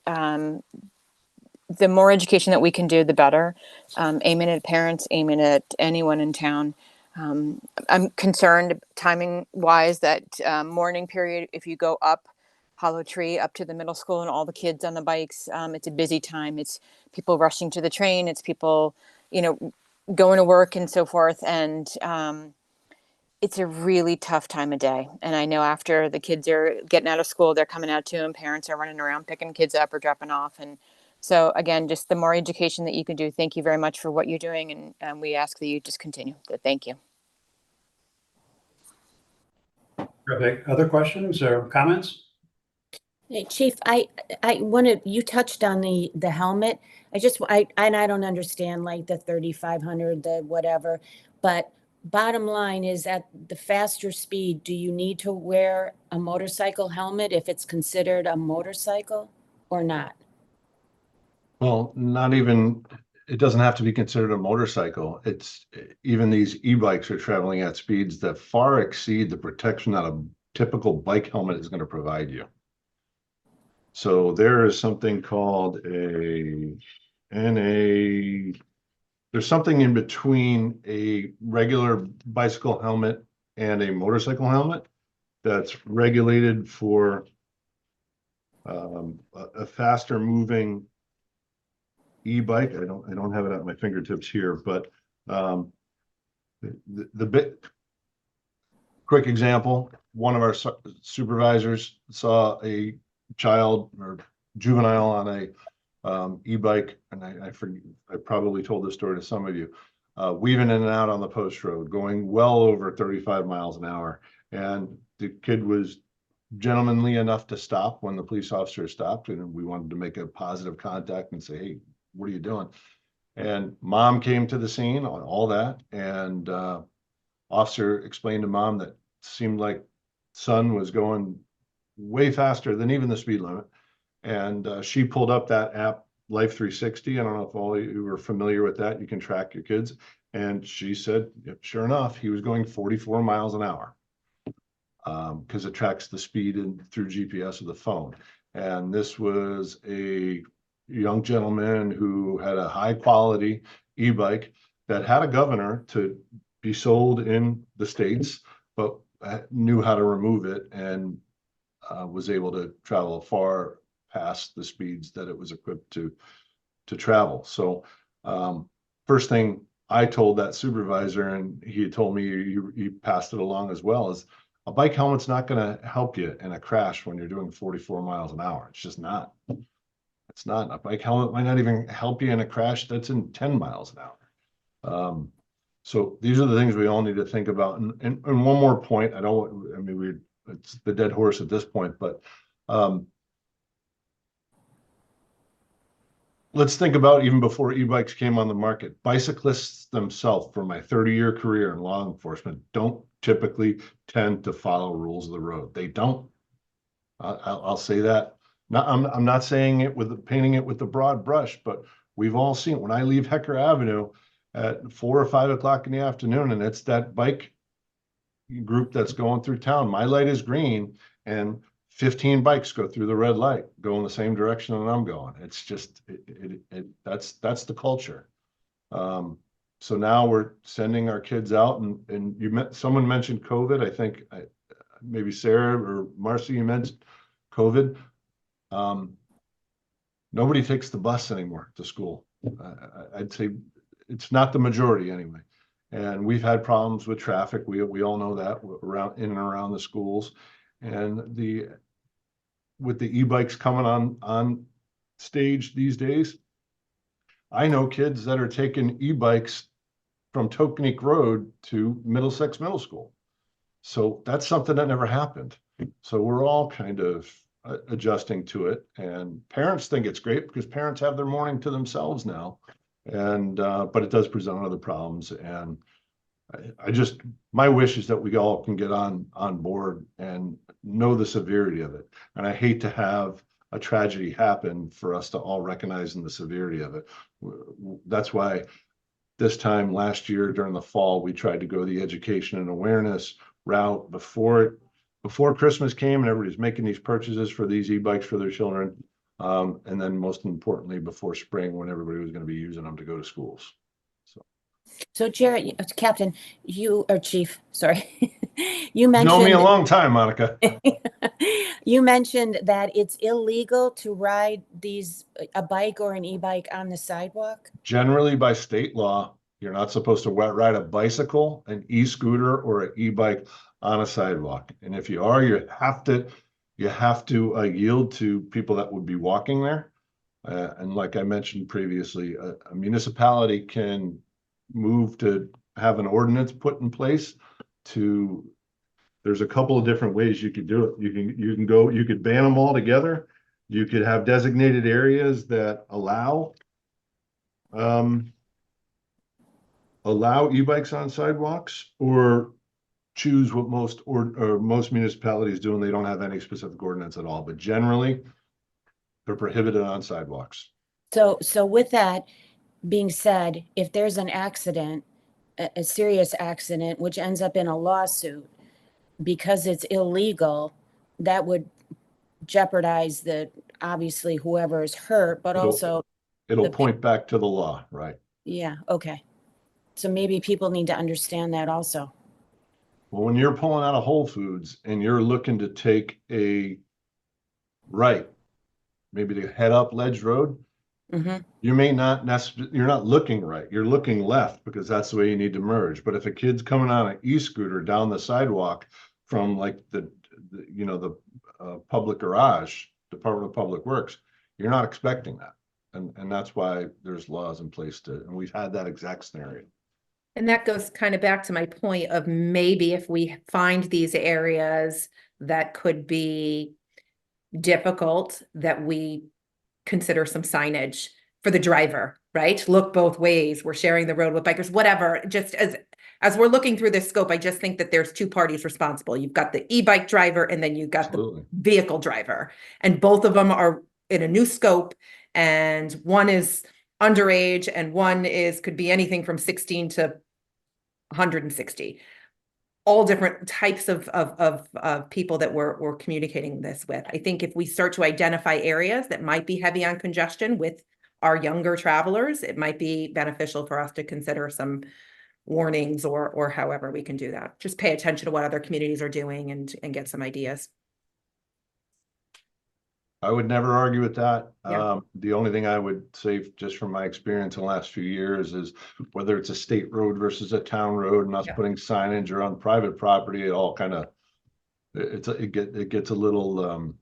the more education that we can do, the better. Aiming at parents, aiming at anyone in town. I'm concerned timing wise that morning period, if you go up Hollow Tree up to the middle school and all the kids on the bikes, it's a busy time. It's people rushing to the train. It's people, going to work and so forth. And it's a really tough time of day. And I know after the kids are getting out of school, they're coming out to them. Parents are running around picking kids up or dropping off. And so again, just the more education that you can do. Thank you very much for what you're doing. And we ask that you just continue. So thank you. Perfect. Other questions or comments? Hey, Chief, I wanted, you touched on the helmet. I don't understand like the 3,500, the whatever, but bottom line is at the faster speed, do you need to wear a motorcycle helmet if it's considered a motorcycle or not? Well, not even, it doesn't have to be considered a motorcycle. It's even these e-bikes are traveling at speeds that far exceed the protection that a typical bike helmet is going to provide you. So there is something called there's something in between a regular bicycle helmet and a motorcycle helmet that's regulated for a faster moving e-bike. I don't have it at my fingertips here, but the quick example, one of our supervisors saw a child or juvenile on a e-bike, and I forget, I probably told this story to some of you, weaving in and out on the post road, going well over 35 miles an hour. And the kid was gentlemanly enough to stop when the police officer stopped, and we wanted to make a positive contact and say, hey, what are you doing? And mom came to the scene on all that, and officer explained to mom that seemed like son was going way faster than even the speed limit. And she pulled up that app, Life 360. I don't know if all of you are familiar with that. You can track your kids. And she said, yep, sure enough, he was going 44 miles an hour because it tracks the speed through GPS of the phone. And this was a young gentleman who had a high quality e-bike that had a governor to be sold in the States, but knew how to remove it and was able to travel far past the speeds that it was equipped to travel. So first thing I told that supervisor, and he told me he passed it along as well, is a bike helmet's not going to help you in a crash when you're doing 44 miles an hour. It's just not. It's not. A bike helmet might not even help you in a crash that's in 10 miles an hour. So these are the things we all need to think about. And one more point, it's the dead horse at this point, but let's think about even before e-bikes came on the market. Bicyclists themselves, for my 30-year career in law enforcement, don't typically tend to follow rules of the road. They don't. I'll say that. I'm not saying it painting it with the broad brush, but we've all seen it. When I leave Hecker Avenue at 4 or 5 o'clock in the afternoon, and it's that bike group that's going through town, my light is green, and 15 bikes go through the red light, go in the same direction that I'm going. It's just, that's the culture. So now we're sending our kids out, and someone mentioned COVID. I think maybe Sarah or Marcy, you mentioned COVID. Nobody takes the bus anymore to school. I'd say it's not the majority anyway. And we've had problems with traffic. We all know that in and around the schools. And with the e-bikes coming on stage these days, I know kids that are taking e-bikes from Tokenique Road to Middlesex Middle School. So that's something that never happened. So we're all kind of adjusting to it, and parents think it's great because parents have their morning to themselves now. And but it does present other problems, and my wish is that we all can get on board and know the severity of it. And I hate to have a tragedy happen for us to all recognize the severity of it. That's why this time last year during the fall, we tried to go the education and awareness route before Christmas came and everybody's making these purchases for these e-bikes for their children. And then most importantly, before spring, when everybody was going to be using them to go to schools. So Jared, Captain, or Chief, sorry, you mentioned— Know me a long time, Monica. You mentioned that it's illegal to ride a bike or an e-bike on the sidewalk. Generally, by state law, you're not supposed to ride a bicycle, an e-scooter, or an e-bike on a sidewalk. And if you are, you have to yield to people that would be walking there. And like I mentioned previously, a municipality can move to have an ordinance put in place there's a couple of different ways you could do it. You could ban them all together. You could have designated areas that allow e-bikes on sidewalks, or choose what most municipalities do, and they don't have any specific ordinance at all, but generally they're prohibited on sidewalks. So with that being said, if there's an accident, a serious accident, which ends up in a lawsuit because it's illegal, that would jeopardize obviously whoever is hurt, but it'll point back to the law, right? Yeah. Okay. So maybe people need to understand that also. Well, when you're pulling out of Whole Foods and you're looking to take a right, maybe to head up Ledge Road, You may not necessarily, you're not looking right. You're looking left because that's the way you need to merge. But if a kid's coming on an e-scooter down the sidewalk from like the public garage, Department of Public Works, you're not expecting that. And that's why there's laws in place and we've had that exact scenario. And that goes kind of back to my point of maybe if we find these areas that could be difficult, that we consider some signage for the driver, right? Look both ways. We're sharing the road with bikers, whatever. Just as we're looking through this scope, I just think that there's two parties responsible. You've got the e-bike driver and then you've got the vehicle driver. And both of them are in a new scope. And one is underage and one could be anything from 16 to 160. All different types of people that we're communicating this with. I think if we start to identify areas that might be heavy on congestion with our younger travelers, it might be beneficial for us to consider some warnings or however we can do that. Just pay attention to what other communities are doing and get some ideas. I would never argue with that. Yeah. The only thing I would say, just from my experience in the last few years, is whether it's a state road versus a town road and us putting signage or on private property, it all kind of, it gets a little,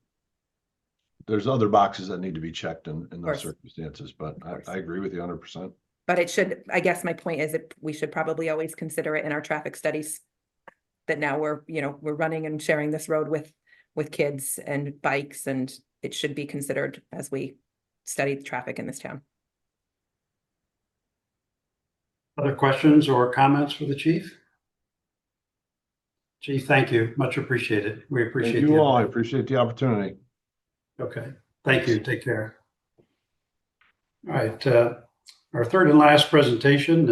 there's other boxes that need to be checked in those circumstances, but I agree with you 100%. But it should, I guess my point is that we should probably always consider it in our traffic studies that now we're running and sharing this road with kids and bikes, and it should be considered as we study the traffic in this town. Other questions or comments for the chief? Chief, thank you. Much appreciated. We appreciate you all. I appreciate the opportunity. Okay. Thank you. Take care. All right. Our third and last presentation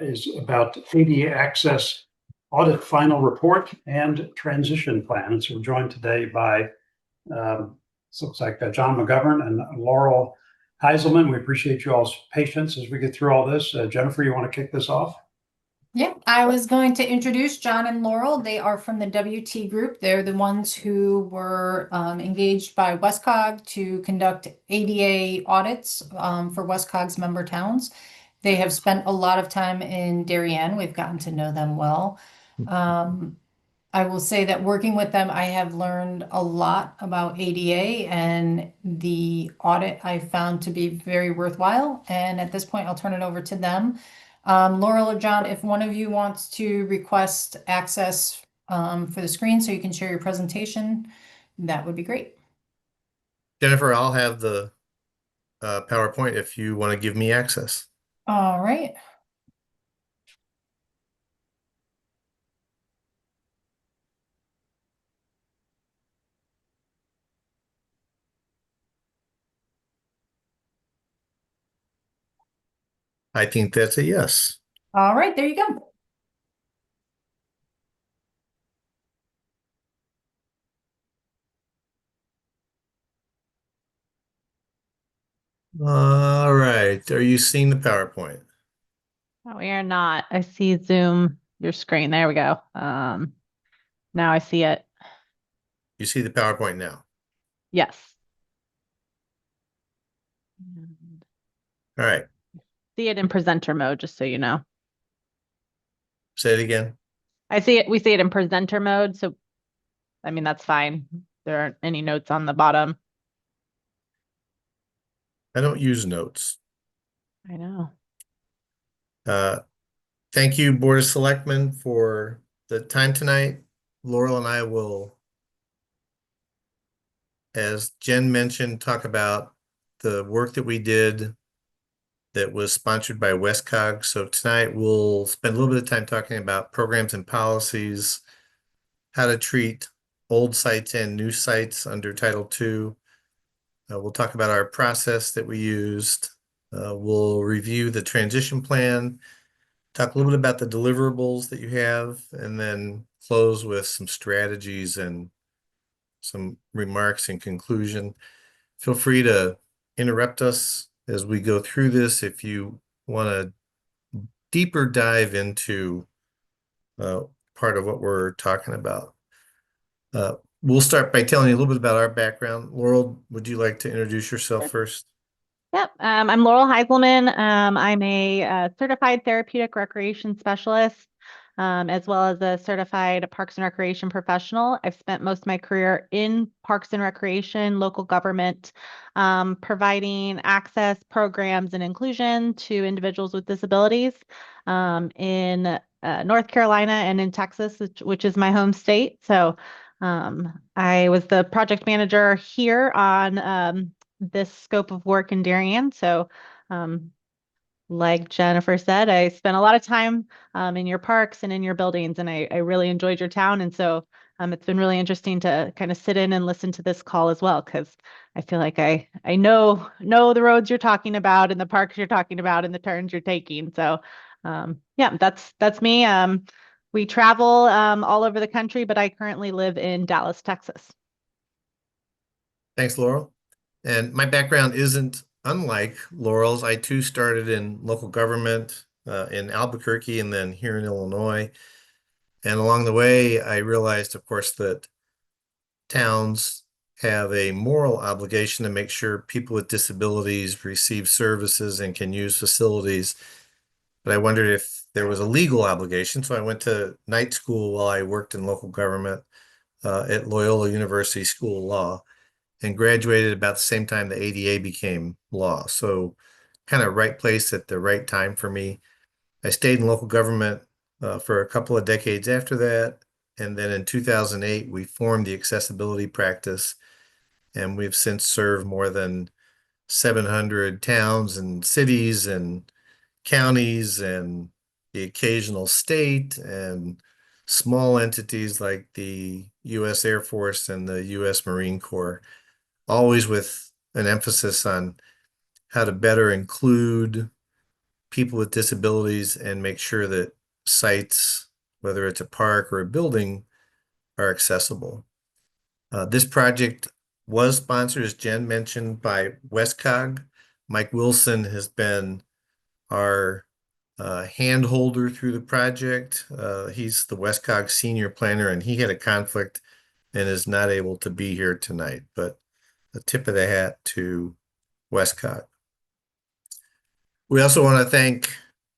is about ADA access audit final report and transition plan. And so we're joined today by looks like John McGovern and Laurel Heiselman. We appreciate you all's patience as we get through all this. Jennifer, you want to kick this off? Yeah, I was going to introduce John and Laurel. They are from the WT group. They're the ones who were engaged by WestCog to conduct ADA audits for WestCog's member towns. They have spent a lot of time in Darien. We've gotten to know them well. I will say that working with them, I have learned a lot about ADA, and the audit I found to be very worthwhile. And at this point, I'll turn it over to them. Laurel or John, if one of you wants to request access for the screen so you can share your presentation, that would be great. Jennifer, I'll have the PowerPoint if you want to give me access. All right. I think that's a yes. All right, there you go. All right. Are you seeing the PowerPoint? No, we are not. I see Zoom, your screen. There we go. Now I see it. You see the PowerPoint now? Yes. All right. See it in presenter mode, just so you know. Say it again. I see it. We see it in presenter mode. So, I mean, that's fine. There aren't any notes on the bottom. I don't use notes. I know. Thank you, Board of Selectmen, for the time tonight. Laurel and I will, as Jen mentioned, talk about the work that we did that was sponsored by WestCog. So tonight we'll spend a little bit of time talking about programs and policies, how to treat old sites and new sites under Title II. We'll talk about our process that we used. We'll review the transition plan, talk a little bit about the deliverables that you have, and then close with some strategies and some remarks in conclusion. Feel free to interrupt us as we go through this if you want to deeper dive into part of what we're talking about. We'll start by telling you a little bit about our background. Laurel, would you like to introduce yourself first? Yep. I'm Laurel Heiselman. I'm a certified therapeutic recreation specialist, as well as a certified Parks and Recreation professional. I've spent most of my career in Parks and Recreation, local government, providing access, programs, and inclusion to individuals with disabilities in North Carolina and in Texas, which is my home state. So I was the project manager here on this scope of work in Darien. So, like Jennifer said, I spent a lot of time in your parks and in your buildings, and I really enjoyed your town. And so it's been really interesting to kind of sit in and listen to this call as well, because I feel like I know the roads you're talking about and the parks you're talking about and the turns you're taking. So yeah, that's me. We travel all over the country, but I currently live in Dallas, Texas. Thanks, Laurel. And my background isn't unlike Laurel's. I too started in local government in Albuquerque and then here in Illinois. And along the way, I realized, of course, that towns have a moral obligation to make sure people with disabilities receive services and can use facilities. But I wondered if there was a legal obligation. So I went to night school while I worked in local government at Loyola University School of Law, and graduated about the same time the ADA became law. So kind of right place at the right time for me. I stayed in local government for a couple of decades after that. And then in 2008, we formed the accessibility practice, and we've since served more than 700 towns and cities and counties and the occasional state and small entities like the U.S. Air Force and the U.S. Marine Corps, always with an emphasis on how to better include people with disabilities and make sure that sites, whether it's a park or a building, are accessible. This project was sponsored, as Jen mentioned, by WestCog. Mike Wilson has been our hand holder through the project. He's the WestCog senior planner, and he had a conflict and is not able to be here tonight. But a tip of the hat to WestCog. We also want to thank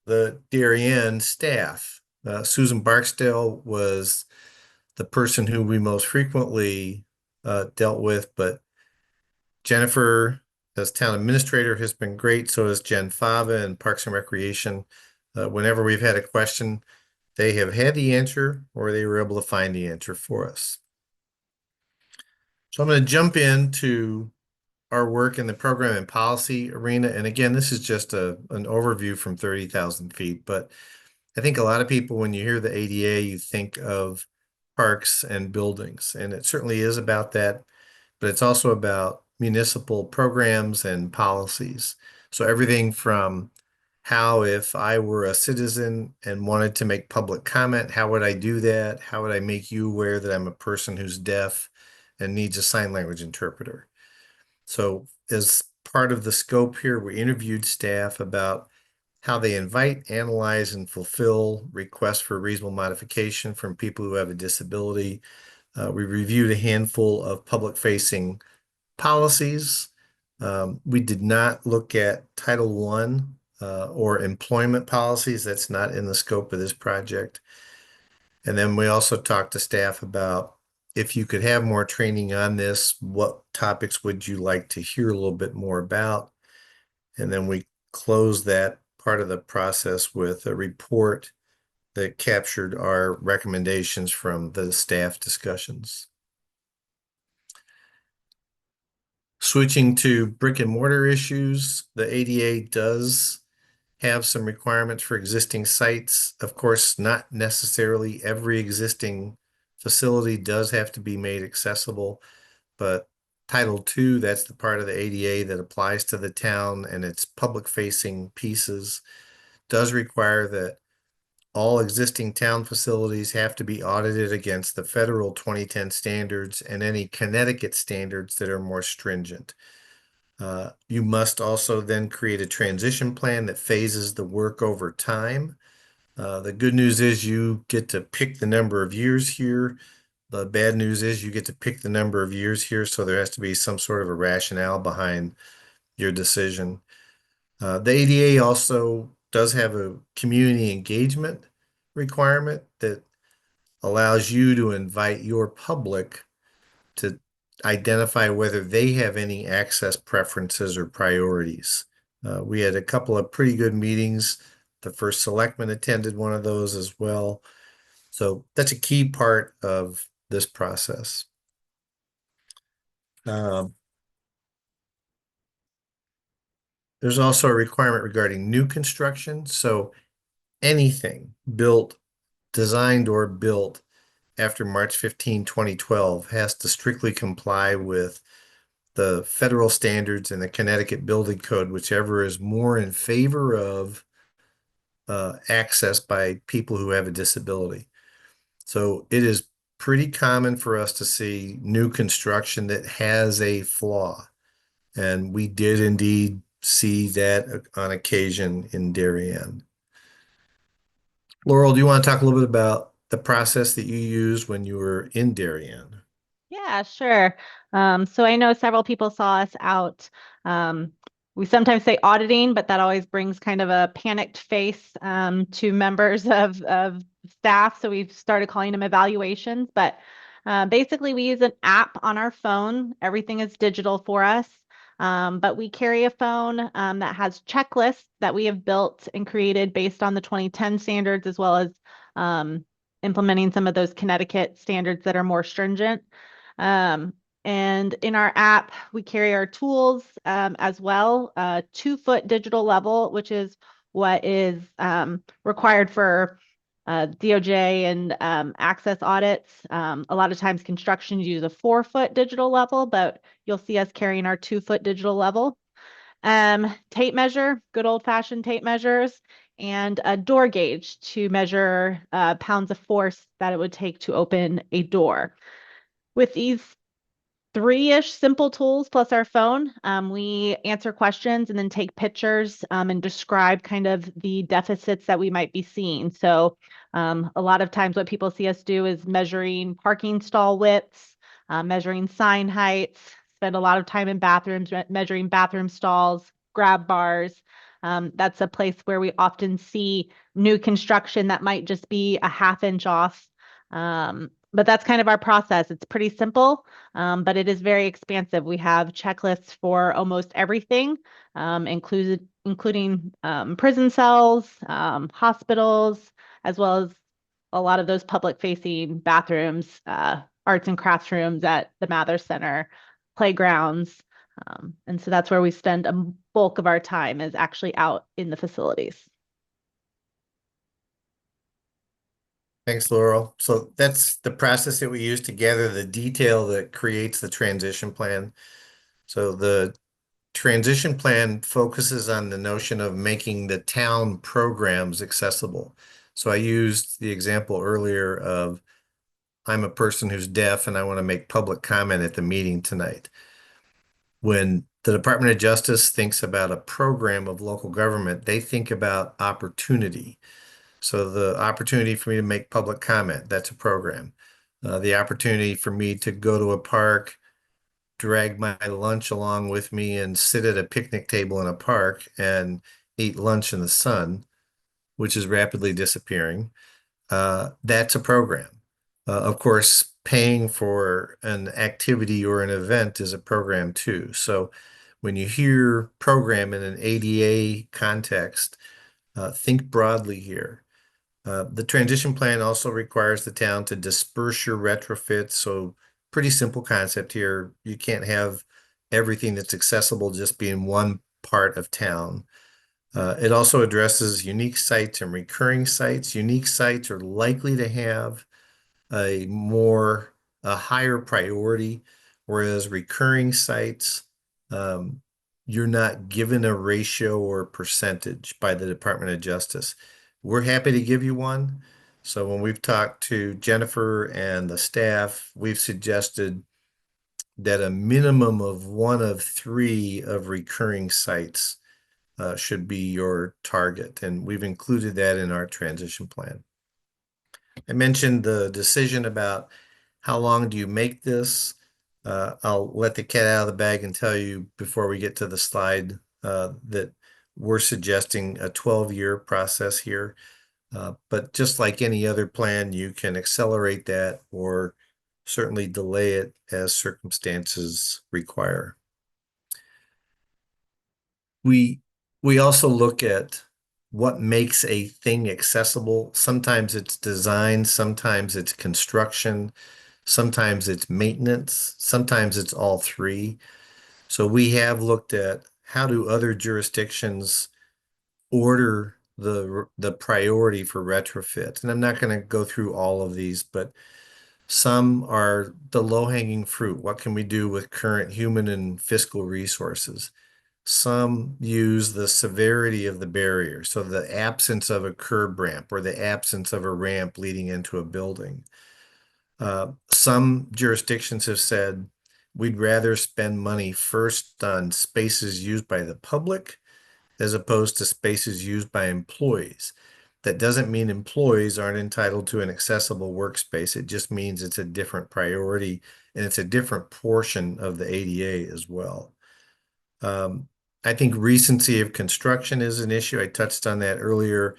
the Darien staff. Susan Barksdale was the person who we most frequently dealt with, but Jennifer, as town administrator, has been great. So has Jen Fava in Parks and Recreation. Whenever we've had a question, they have had the answer or they were able to find the answer for us. So I'm going to jump into our work in the program and policy arena. And again, this is just an overview from 30,000 feet, but I think a lot of people, when you hear the ADA, you think of parks and buildings, and it certainly is about that, but it's also about municipal programs and policies. So everything from how, if I were a citizen and wanted to make public comment, how would I do that? How would I make you aware that I'm a person who's deaf and needs a sign language interpreter? So as part of the scope here, we interviewed staff about how they invite, analyze, and fulfill requests for reasonable modification from people who have a disability. We reviewed a handful of public-facing policies. We did not look at Title I or employment policies. That's not in the scope of this project. And then we also talked to staff about, if you could have more training on this, what topics would you like to hear a little bit more about? And then we closed that part of the process with a report that captured our recommendations from the staff discussions. Switching to brick and mortar issues, the ADA does have some requirements for existing sites. Of course, not necessarily every existing facility does have to be made accessible, but Title II, that's the part of the ADA that applies to the town and its public-facing pieces, does require that all existing town facilities have to be audited against the federal 2010 standards and any Connecticut standards that are more stringent. You must also then create a transition plan that phases the work over time. The good news is you get to pick the number of years here. The bad news is you get to pick the number of years here, so there has to be some sort of a rationale behind your decision. The ADA also does have a community engagement requirement that allows you to invite your public to identify whether they have any access preferences or priorities. We had a couple of pretty good meetings. The first selectman attended one of those as well. So that's a key part of this process. There's also a requirement regarding new construction. So anything built, designed or built after March 15, 2012 has to strictly comply with the federal standards and the Connecticut Building Code, whichever is more in favor of access by people who have a disability. So it is pretty common for us to see new construction that has a flaw. And we did indeed see that on occasion in Darien. Laurel, do you want to talk a little bit about the process that you used when you were in Darien? Yeah, sure. So I know several people saw us out. We sometimes say auditing, but that always brings kind of a panicked face to members of staff. So we've started calling them evaluations. But basically, we use an app on our phone. Everything is digital for us. But we carry a phone that has checklists that we have built and created based on the 2010 standards, as well as implementing some of those Connecticut standards that are more stringent. And in our app, we carry our tools as well, 2-foot digital level, which is what is required for DOJ and access audits. A lot of times construction use a 4-foot digital level, but you'll see us carrying our 2-foot digital level. Tape measure, good old fashioned tape measures, and a door gauge to measure pounds of force that it would take to open a door. With these 3-ish simple tools plus our phone, we answer questions and then take pictures and describe kind of the deficits that we might be seeing. So a lot of times what people see us do is measuring parking stall widths, measuring sign heights, spend a lot of time in bathrooms, measuring bathroom stalls, grab bars. That's a place where we often see new construction that might just be a 1/2 inch off. But that's kind of our process. It's pretty simple, but it is very expansive. We have checklists for almost everything, including prison cells, hospitals, as well as a lot of those public-facing bathrooms, arts and crafts rooms at the Mather Center, playgrounds. And so that's where we spend a bulk of our time, is actually out in the facilities. Thanks, Laurel. So that's the process that we use to gather the detail that creates the transition plan. So the transition plan focuses on the notion of making the town programs accessible. So I used the example earlier of I'm a person who's deaf and I want to make public comment at the meeting tonight. When the Department of Justice thinks about a program of local government, they think about opportunity. So the opportunity for me to make public comment, that's a program. The opportunity for me to go to a park, drag my lunch along with me and sit at a picnic table in a park and eat lunch in the sun, which is rapidly disappearing. That's a program. Of course, paying for an activity or an event is a program too. So when you hear program in an ADA context, think broadly here. The transition plan also requires the town to disperse your retrofits. So pretty simple concept here. You can't have everything that's accessible just be in one part of town. It also addresses unique sites and recurring sites. Unique sites are likely to have a higher priority, whereas recurring sites, you're not given a ratio or percentage by the Department of Justice. We're happy to give you one. So when we've talked to Jennifer and the staff, we've suggested that a minimum of 1 of 3 of recurring sites should be your target. And we've included that in our transition plan. I mentioned the decision about how long do you make this. I'll let the cat out of the bag and tell you before we get to the slide that we're suggesting a 12-year process here. But just like any other plan, you can accelerate that or certainly delay it as circumstances require. We also look at what makes a thing accessible. Sometimes it's design, sometimes it's construction, sometimes it's maintenance, sometimes it's all three. So we have looked at how do other jurisdictions order the priority for retrofit. And I'm not going to go through all of these, but some are the low-hanging fruit. What can we do with current human and fiscal resources? Some use the severity of the barrier, so the absence of a curb ramp or the absence of a ramp leading into a building. Some jurisdictions have said we'd rather spend money first on spaces used by the public as opposed to spaces used by employees. That doesn't mean employees aren't entitled to an accessible workspace. It just means it's a different priority and it's a different portion of the ADA as well. I think recency of construction is an issue. I touched on that earlier.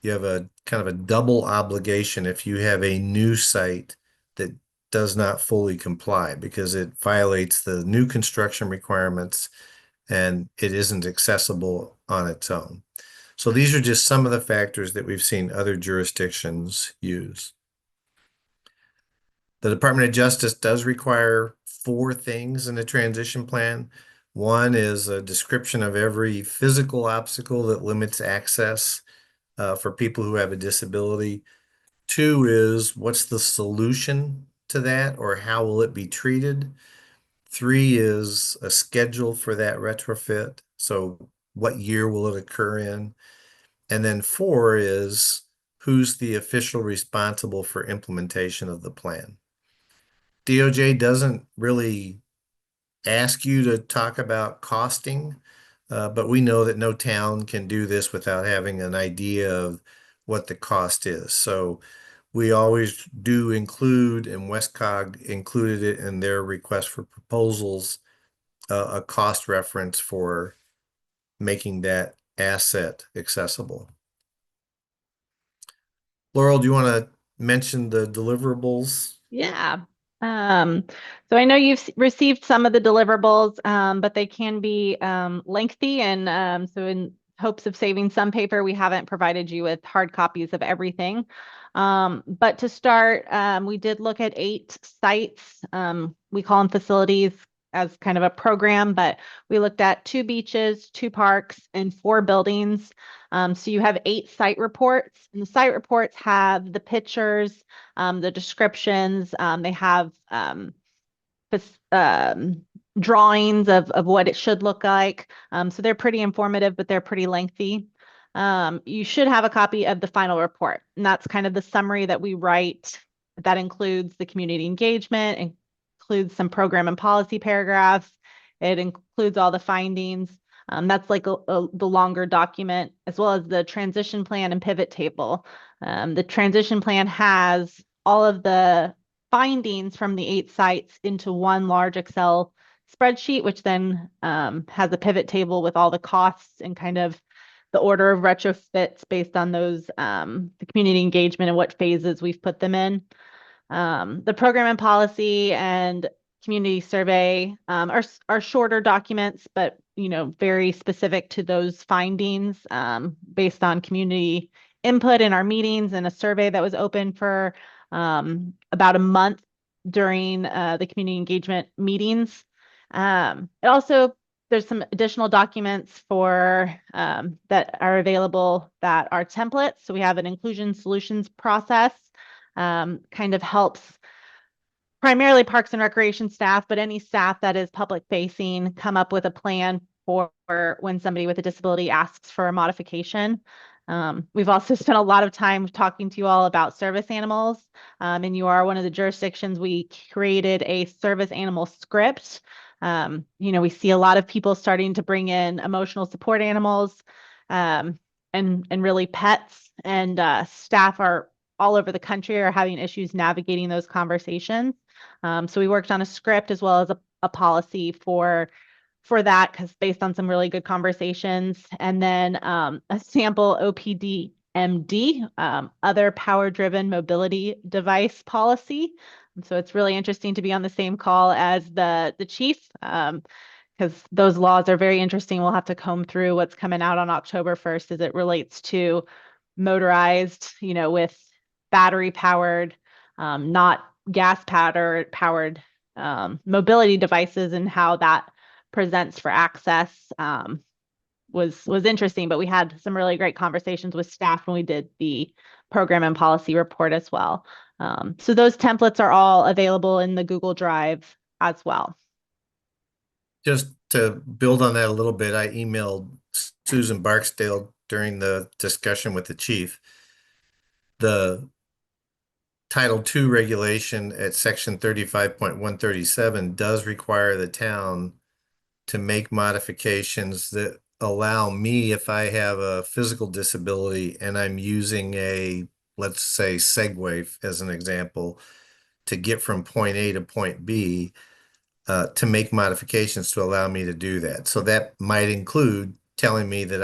You have a kind of a double obligation if you have a new site that does not fully comply because it violates the new construction requirements and it isn't accessible on its own. So these are just some of the factors that we've seen other jurisdictions use. The Department of Justice does require 4 things in a transition plan. One is a description of every physical obstacle that limits access for people who have a disability. 2 is what's the solution to that or how will it be treated? 3 is a schedule for that retrofit. So what year will it occur in? And then 4 is who's the official responsible for implementation of the plan. DOJ doesn't really ask you to talk about costing, but we know that no town can do this without having an idea of what the cost is. So we always do include, and WestCog included it in their request for proposals, a cost reference for making that asset accessible. Laurel, do you want to mention the deliverables? Yeah. So I know you've received some of the deliverables, but they can be lengthy. And so in hopes of saving some paper, we haven't provided you with hard copies of everything. But to start, we did look at 8 sites. We call them facilities as kind of a program, but we looked at 2 beaches, 2 parks, and 4 buildings. So you have 8 site reports, and the site reports have the pictures, the descriptions. They have drawings of what it should look like. So they're pretty informative, but they're pretty lengthy. You should have a copy of the final report, and that's kind of the summary that we write. That includes the community engagement, includes some program and policy paragraphs. It includes all the findings. That's like the longer document, as well as the transition plan and pivot table. The transition plan has all of the findings from the 8 sites into one large Excel spreadsheet, which then has a pivot table with all the costs and kind of the order of retrofits based on those, the community engagement and what phases we've put them in. The program and policy and community survey are shorter documents, but very specific to those findings based on community input in our meetings and a survey that was open for about a month during the community engagement meetings. There's some additional documents for that are available that are templates. So we have an inclusion solutions process, kind of helps primarily Parks and Recreation staff, but any staff that is public facing come up with a plan for when somebody with a disability asks for a modification. We've also spent a lot of time talking to you all about service animals, and you are one of the jurisdictions. We created a service animal script. We see a lot of people starting to bring in emotional support animals, and really pets, and staff are all over the country are having issues navigating those conversations. So we worked on a script as well as a policy for that, because based on some really good conversations, and then a sample OPD-MD, other power-driven mobility device policy. And so it's really interesting to be on the same call as the chief, because those laws are very interesting. We'll have to comb through what's coming out on October 1st as it relates to motorized, with battery powered, not gas powered mobility devices, and how that presents for access was interesting. But we had some really great conversations with staff when we did the program and policy report as well. So those templates are all available in the Google Drive as well. Just to build on that a little bit, I emailed Susan Barksdale during the discussion with the chief. The Title II regulation at section 35.137 does require the town to make modifications that allow me, if I have a physical disability and I'm using a, let's say, Segway as an example, to get from point A to point B, to make modifications to allow me to do that. So that might include telling me that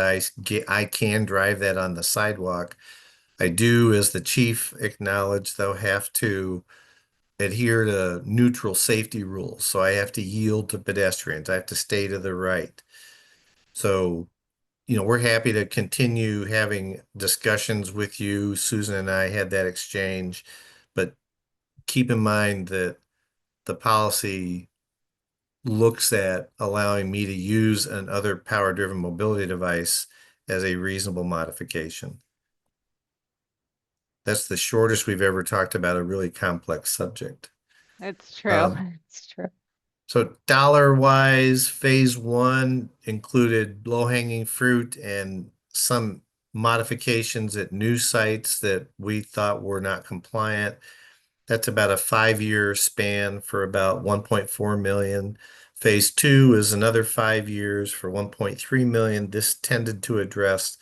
I can drive that on the sidewalk. I do, as the chief acknowledged, though, have to adhere to neutral safety rules. So I have to yield to pedestrians. I have to stay to the right. So, we're happy to continue having discussions with you. Susan and I had that exchange, but keep in mind that the policy looks at allowing me to use another power-driven mobility device as a reasonable modification. That's the shortest we've ever talked about a really complex subject. It's true. It's true. So dollar-wise, phase 1 included low-hanging fruit and some modifications at new sites that we thought were not compliant. That's about a 5-year span for about 1.4 million. Phase 2 is another 5 years for 1.3 million. This tended to address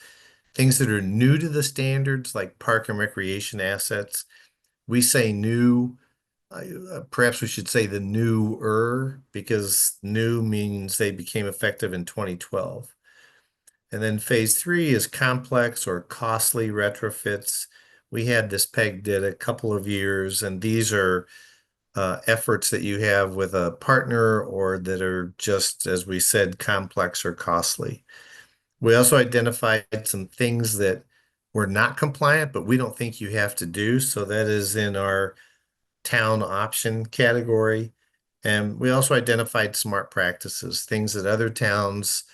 things that are new to the standards, like park and recreation assets. We say new, perhaps we should say the newer, because new means they became effective in 2012. And then phase 3 is complex or costly retrofits. We had this pegged at a couple of years, and these are efforts that you have with a partner or that are just, as we said, complex or costly. We also identified some things that were not compliant, but we don't think you have to do. So that is in our town option category. And we also identified smart practices, things that other towns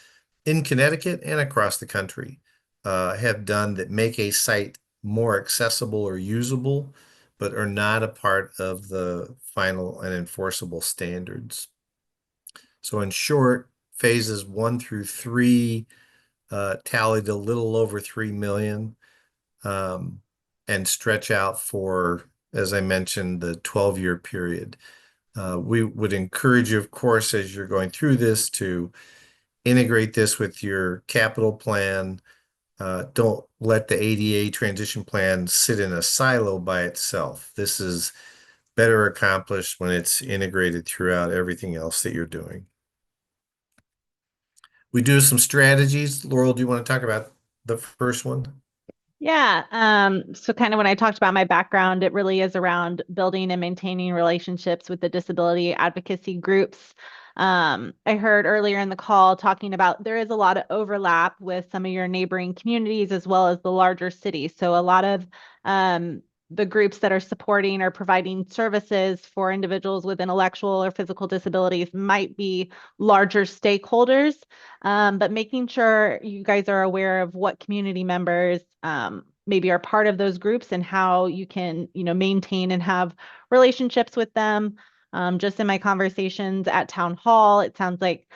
in Connecticut and across the country have done that make a site more accessible or usable, but are not a part of the final and enforceable standards. So in short, phases 1 through 3 tallied a little over 3 million and stretch out for, as I mentioned, the 12-year period. We would encourage you, of course, as you're going through this, to integrate this with your capital plan. Don't let the ADA transition plan sit in a silo by itself. This is better accomplished when it's integrated throughout everything else that you're doing. We do some strategies. Laurel, do you want to talk about the first one? Yeah. So kind of when I talked about my background, it really is around building and maintaining relationships with the disability advocacy groups. I heard earlier in the call talking about there is a lot of overlap with some of your neighboring communities as well as the larger cities. So a lot of the groups that are supporting or providing services for individuals with intellectual or physical disabilities might be larger stakeholders, but making sure you guys are aware of what community members maybe are part of those groups and how you can, maintain and have relationships with them. Just in my conversations at town hall, it sounds like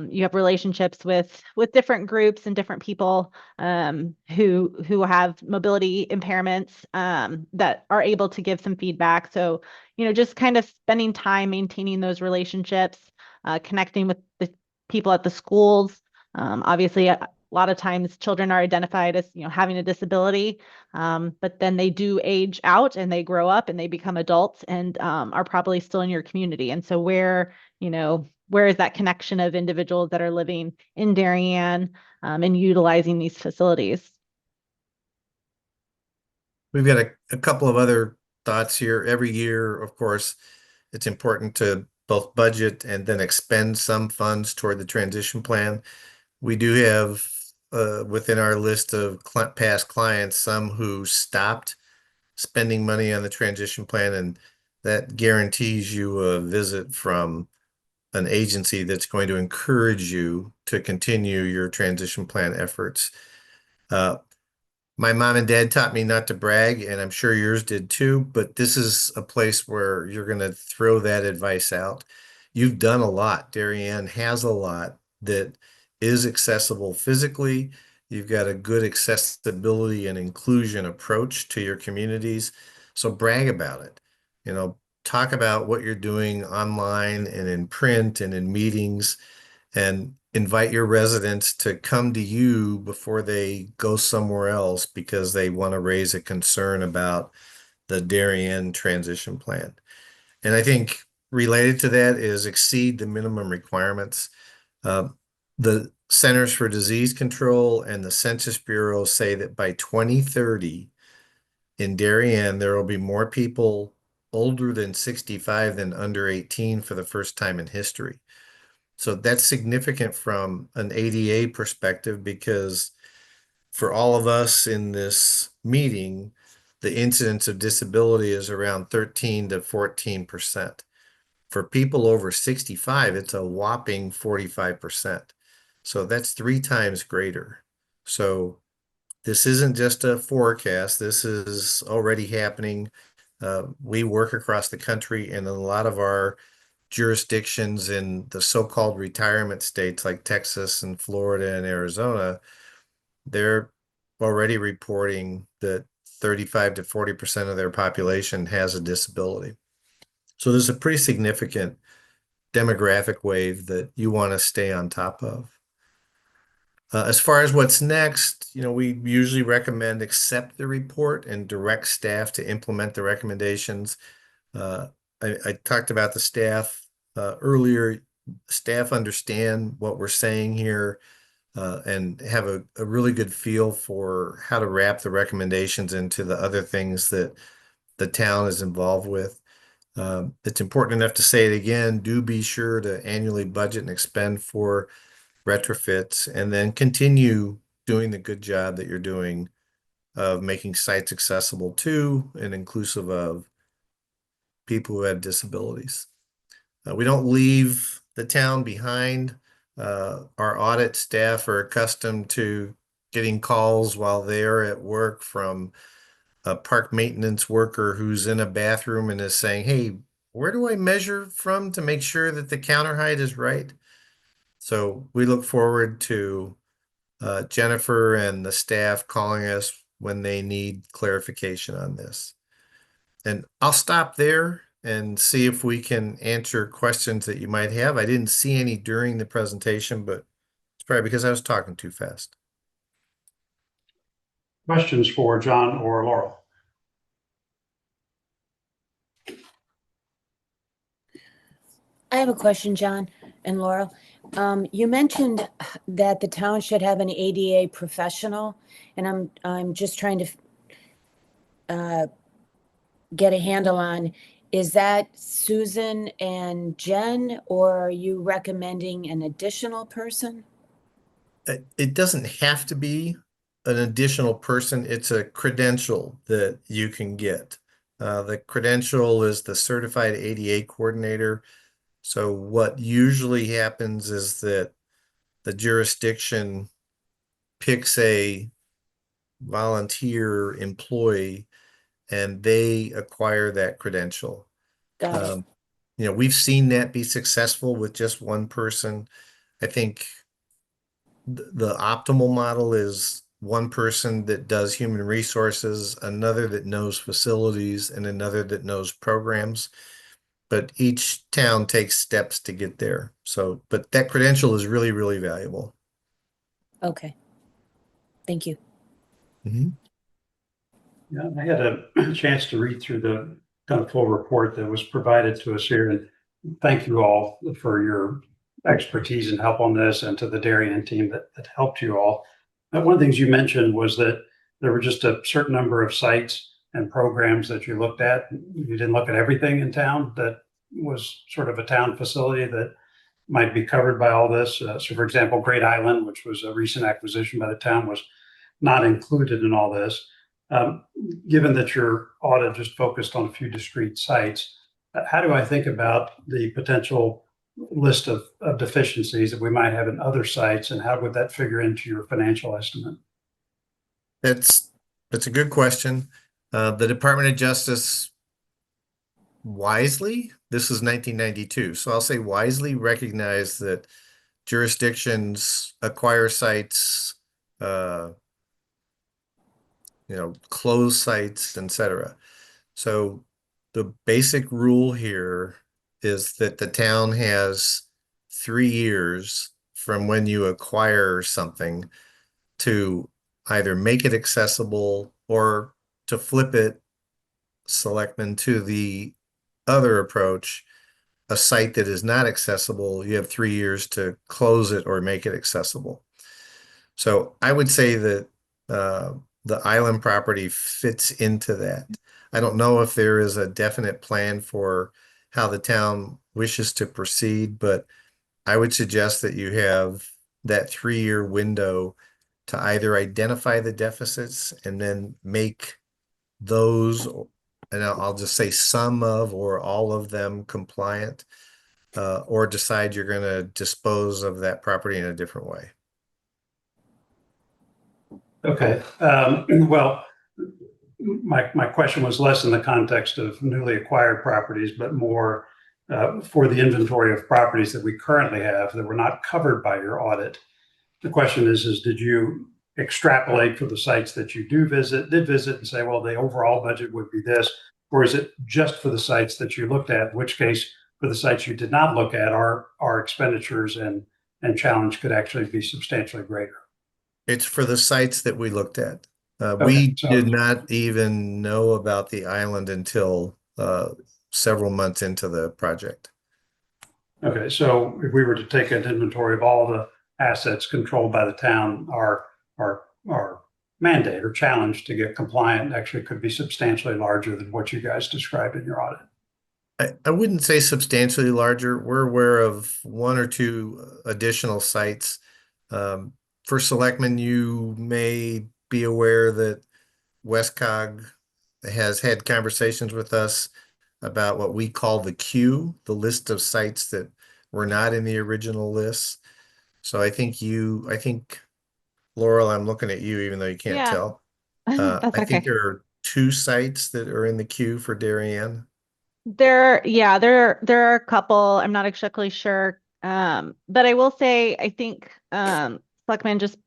you have relationships with different groups and different people who have mobility impairments that are able to give some feedback. So, just kind of spending time maintaining those relationships, connecting with the people at the schools. Obviously, a lot of times children are identified as, having a disability, but then they do age out and they grow up and they become adults and are probably still in your community. And so where is that connection of individuals that are living in Darien and utilizing these facilities? We've got a couple of other thoughts here. Every year, of course, it's important to both budget and then expend some funds toward the transition plan. We do have within our list of past clients some who stopped spending money on the transition plan, and that guarantees you a visit from an agency that's going to encourage you to continue your transition plan efforts. My mom and dad taught me not to brag, and I'm sure yours did too, but this is a place where you're going to throw that advice out. You've done a lot. Darien has a lot that is accessible physically. You've got a good accessibility and inclusion approach to your communities. So brag about it. Talk about what you're doing online and in print and in meetings, and invite your residents to come to you before they go somewhere else because they want to raise a concern about the Darien transition plan. And I think related to that is exceed the minimum requirements. The Centers for Disease Control and the Census Bureau say that by 2030 in Darien, there will be more people older than 65 than under 18 for the first time in history. So that's significant from an ADA perspective, because for all of us in this meeting, the incidence of disability is around 13 to 14%. For people over 65, it's a whopping 45%. So that's 3 times greater. So this isn't just a forecast. This is already happening. We work across the country, and a lot of our jurisdictions in the so-called retirement states like Texas and Florida and Arizona, they're already reporting that 35 to 40% of their population has a disability. So there's a pretty significant demographic wave that you want to stay on top of. As far as what's next, we usually recommend accept the report and direct staff to implement the recommendations. I talked about the staff earlier. Staff understand what we're saying here and have a really good feel for how to wrap the recommendations into the other things that the town is involved with. It's important enough to say it again. Do be sure to annually budget and expend for retrofits, and then continue doing the good job that you're doing of making sites accessible to and inclusive of people who have disabilities. We don't leave the town behind. Our audit staff are accustomed to getting calls while they're at work from a park maintenance worker who's in a bathroom and is saying, "Hey, where do I measure from to make sure that the counter height is right?" So we look forward to Jennifer and the staff calling us when they need clarification on this. And I'll stop there and see if we can answer questions that you might have. I didn't see any during the presentation, but it's probably because I was talking too fast. Questions for John or Laurel? I have a question, John and Laurel. You mentioned that the town should have an ADA professional, and I'm just trying to get a handle on, is that Susan and Jen, or are you recommending an additional person? It doesn't have to be an additional person. It's a credential that you can get. The credential is the Certified ADA Coordinator. So what usually happens is that the jurisdiction picks a volunteer employee and they acquire that credential. Got it. We've seen that be successful with just one person. I think the optimal model is one person that does human resources, another that knows facilities, and another that knows programs. But each town takes steps to get there. So, but that credential is really, really valuable. Okay, Thank you. Yeah, I had a chance to read through the kind of full report that was provided to us here, and thank you all for your expertise and help on this, and to the Darien team that helped you all. One of the things you mentioned was that there were just a certain number of sites and programs that you looked at. You didn't look at everything in town that was sort of a town facility that might be covered by all this. So for example, Great Island, which was a recent acquisition by the town, was not included in all this. Given that your audit just focused on a few discrete sites, how do I think about the potential list of deficiencies that we might have in other sites, and how would that figure into your financial estimate? That's a good question. The Department of Justice wisely, this is 1992, so I'll say wisely recognized that jurisdictions acquire sites, close sites, etc. So the basic rule here is that the town has 3 years from when you acquire something to either make it accessible or to flip it, Selectmen, to the other approach. A site that is not accessible, you have 3 years to close it or make it accessible. So I would say that the island property fits into that. I don't know if there is a definite plan for how the town wishes to proceed, but I would suggest that you have that 3-year window to either identify the deficits and then make those, and I'll just say some of or all of them, compliant, or decide you're going to dispose of that property in a different way. Okay. Well, my question was less in the context of newly acquired properties, but more for the inventory of properties that we currently have that were not covered by your audit. The question is did you extrapolate for the sites that you did visit and say, well, the overall budget would be this, or is it just for the sites that you looked at, in which case for the sites you did not look at, our expenditures and challenge could actually be substantially greater? It's for the sites that we looked at. Okay, We so did not even know about the island until several months into the project. Okay, so if we were to take an inventory of all the assets controlled by the town, our mandate or challenge to get compliant actually could be substantially larger than what you guys described in your audit. I wouldn't say substantially larger. We're aware of 1 or 2 additional sites. For Selectmen, you may be aware that Westcog has had conversations with us about what we call the queue, the list of sites that were not in the original list. So I think Laurel, I'm looking at you, even though you can't Yeah. tell. That's I think okay. there are 2 sites that are in the queue for Darien. There are a couple. I'm not exactly sure. But I will say, I think Selectmen, just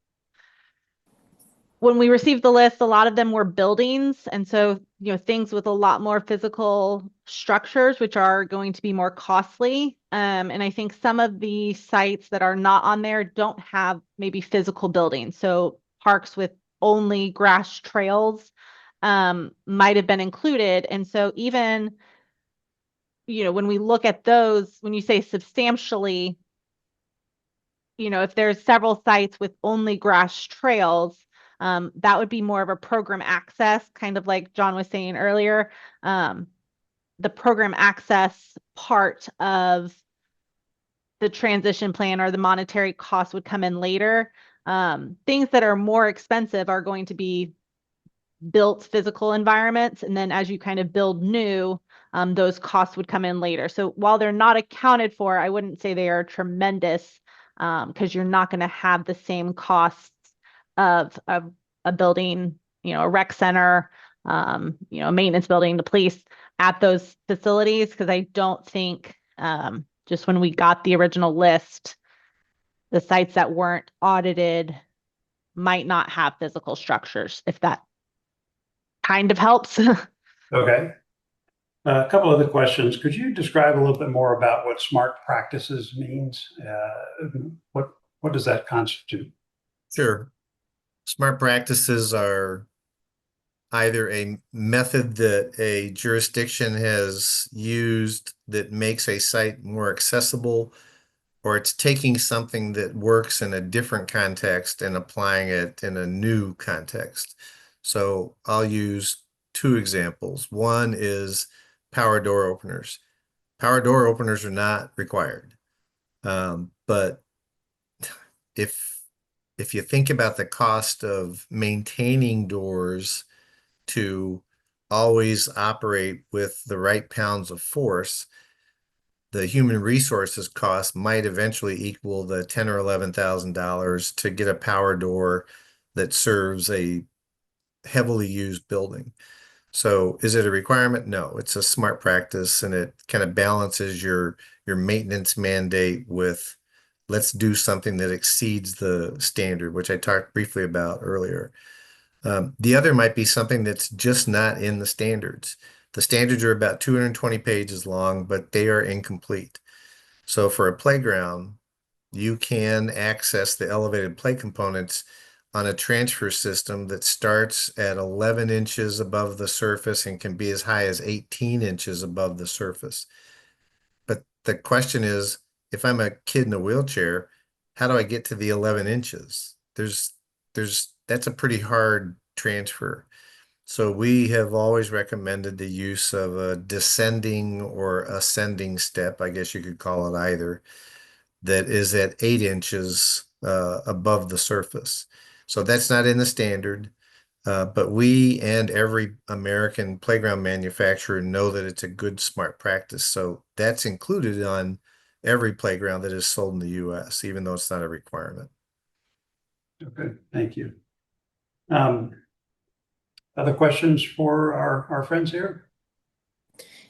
when we received the list, a lot of them were buildings, and so things with a lot more physical structures, which are going to be more costly. And I think some of the sites that are not on there don't have maybe physical buildings. So parks with only grass trails might have been included. And so even when we look at those, when you say substantially, if there's several sites with only grass trails, that would be more of a program access, kind of like John was saying earlier. The program access part of the transition plan or the monetary cost would come in later. Things that are more expensive are going to be built physical environments. And then as you kind of build new, those costs would come in later. So while they're not accounted for, I wouldn't say they are tremendous, because you're not going to have the same costs of a building, a rec center, a maintenance building, the police at those facilities. Because I don't think, just when we got the original list, the sites that weren't audited might not have physical structures, if that kind of helps. Okay. A couple other questions. Could you describe a little bit more about what smart practices means? What does that constitute? Sure. Smart practices are either a method that a jurisdiction has used that makes a site more accessible, or it's taking something that works in a different context and applying it in a new context. So I'll use two examples. One is power door openers. Power door openers are not required. But if you think about the cost of maintaining doors to always operate with the right pounds of force, the human resources cost might eventually equal the $10,000 or $11,000 to get a power door that serves a heavily used building. So is it a requirement? No, it's a smart practice, and it kind of balances your maintenance mandate with let's do something that exceeds the standard, which I talked briefly about earlier. The other might be something that's just not in the standards. The standards are about 220 pages long, but they are incomplete. So for a playground, you can access the elevated play components on a transfer system that starts at 11 inches above the surface and can be as high as 18 inches above the surface. But the question is, if I'm a kid in a wheelchair, how do I get to the 11 inches? That's a pretty hard transfer. So we have always recommended the use of a descending or ascending step, I guess you could call it either, that is at 8 inches above the surface. So that's not in the standard, but we and every American playground manufacturer know that it's a good smart practice. So that's included on every playground that is sold in the US, even though it's not a requirement. Okay, thank you. Other questions for our friends here?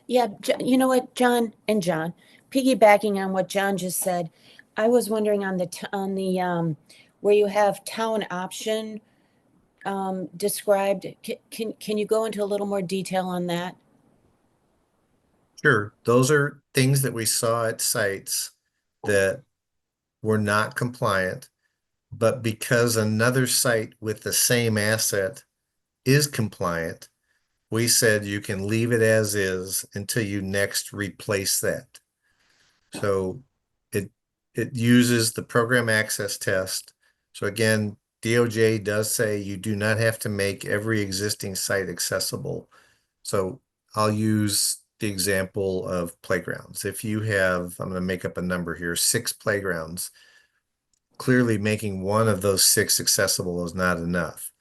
Yeah, you know what, John and John, piggybacking on what John just said, I was wondering on the where you have town option described, can you go into a little more detail on that? Sure, those are things that we saw at sites that were not compliant, but because another site with the same asset is compliant, we said you can leave it as is until you next replace that. So it uses the program access test. So again, DOJ does say you do not have to make every existing site accessible. So I'll use the example of playgrounds. If you have, I'm going to make up a number here, 6 playgrounds, clearly making one of those 6 accessible is not enough.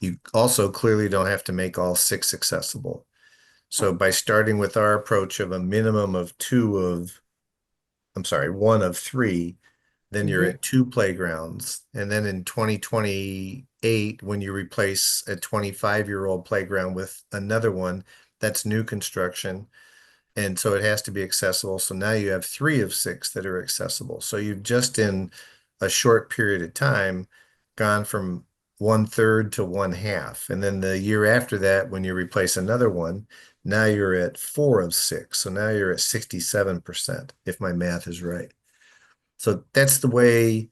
You also clearly don't have to make all 6 accessible. So by starting with our approach of a minimum of 1 of 3, then you're at 2 playgrounds. And then in 2028, when you replace a 25-year-old playground with another one, that's new construction. And so it has to be accessible. So now you have 3 of 6 that are accessible. So you've just in a short period of time gone from 1/3 to 1/2. And then the year after that, when you replace another one, now you're at 4 of 6. So now you're at 67%, if my math is right. So that's the way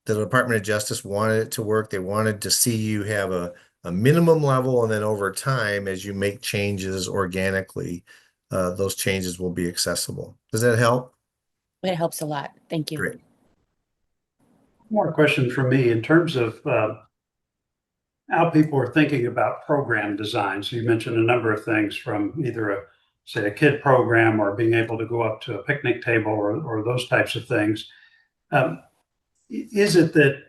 the Department of Justice wanted it to work. They wanted to see you have a minimum level, and then over time, as you make changes organically, those changes will be accessible. Does that help? It helps a lot. Thank you. Great. More question from me in terms of how people are thinking about program design. So you mentioned a number of things from either say a kid program or being able to go up to a picnic table or those types of things. Is it that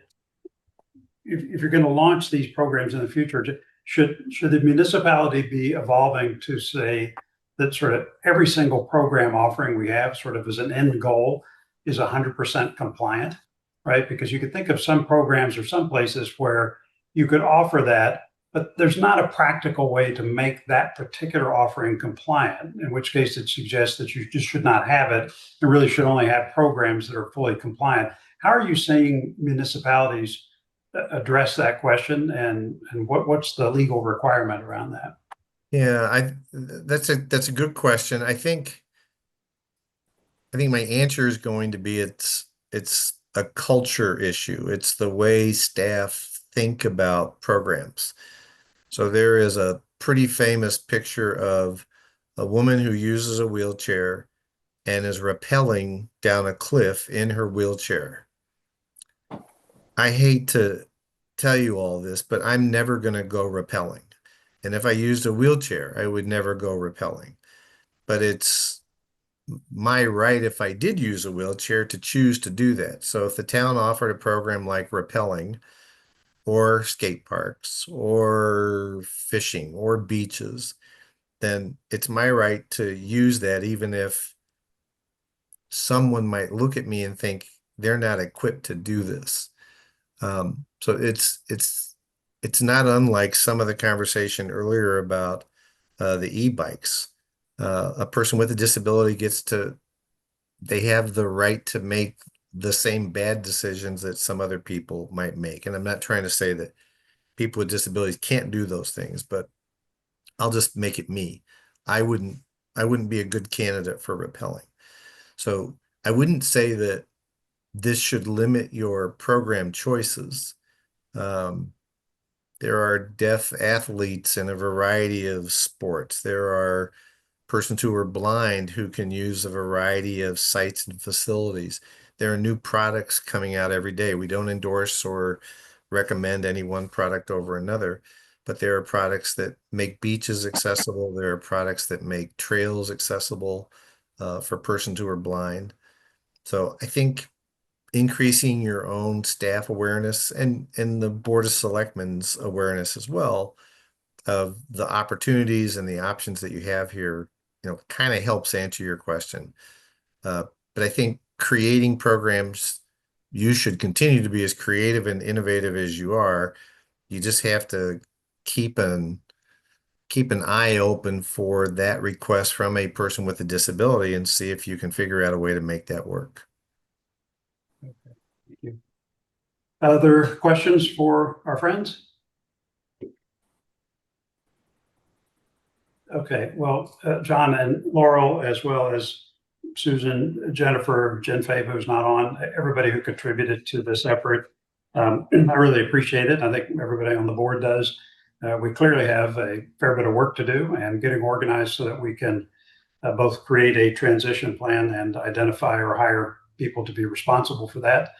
if you're going to launch these programs in the future, should the municipality be evolving to say that sort of every single program offering we have sort of as an end goal is 100% compliant, right? Because you could think of some programs or some places where you could offer that, but there's not a practical way to make that particular offering compliant, in which case it suggests that you just should not have it and really should only have programs that are fully compliant. How are you seeing municipalities address that question, and what's the legal requirement around that? Yeah, that's a good question. I think my answer is going to be it's a culture issue. It's the way staff think about programs. So there is a pretty famous picture of a woman who uses a wheelchair and is rappelling down a cliff in her wheelchair. I hate to tell you all this, but I'm never going to go rappelling. And if I used a wheelchair, I would never go rappelling. But it's my right, if I did use a wheelchair, to choose to do that. So if the town offered a program like rappelling or skate parks or fishing or beaches, then it's my right to use that, even if someone might look at me and think they're not equipped to do this. So it's not unlike some of the conversation earlier about the e-bikes. A person with a disability they have the right to make the same bad decisions that some other people might make. And I'm not trying to say that people with disabilities can't do those things, but I'll just make it me. I wouldn't be a good candidate for rappelling. So I wouldn't say that this should limit your program choices. There are deaf athletes in a variety of sports. There are persons who are blind who can use a variety of sites and facilities. There are new products coming out every day. We don't endorse or recommend any one product over another, but there are products that make beaches accessible. There are products that make trails accessible for persons who are blind. So I think increasing your own staff awareness and the Board of Selectmen's awareness as well of the opportunities and the options that you have here, kind of helps answer your question. But I think creating programs, you should continue to be as creative and innovative as you are. You just have to keep an eye open for that request from a person with a disability and see if you can figure out a way to make that work. Okay, thank you. Other questions for our friends? Okay, well, John and Laurel, as well as Susan, Jennifer, Jen Fave, who's not on, everybody who contributed to this effort, I really appreciate it. I think everybody on the board does. We clearly have a fair bit of work to do and getting organized so that we can both create a transition plan and identify or hire people to be responsible for that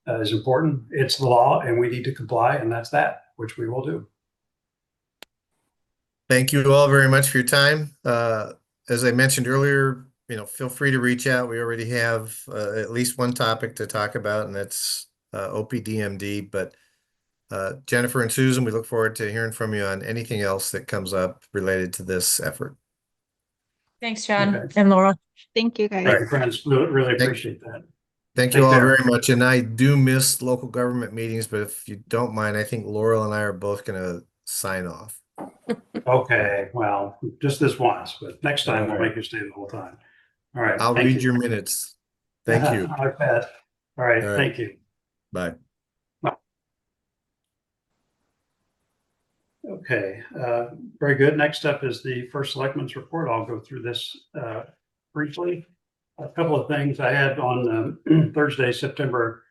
is important. It's the law and we need to comply, and that's that, which we will do. Thank you all very much for your time. As I mentioned earlier, feel free to reach out. We already have at least one topic to talk about, and that's OPDMD. But Jennifer and Susan, we look forward to hearing from you on anything else that comes up related to this effort. Thanks, John Okay. and Laura. Thank you, guys. Thank you, friends. Really appreciate that. Thank you Take all care. very much. And I do miss local government meetings, but if you don't mind, I think Laurel and I are both going to sign off. Okay, well, just this once, but next time we'll All right. make you stay the whole time. All right. I'll thank read you. your minutes. Thank you. I bet. All right, All right. thank you. Bye. Okay, very good. Next up is the first Selectmen's report. I'll go through this briefly. A couple of things I had on Thursday, September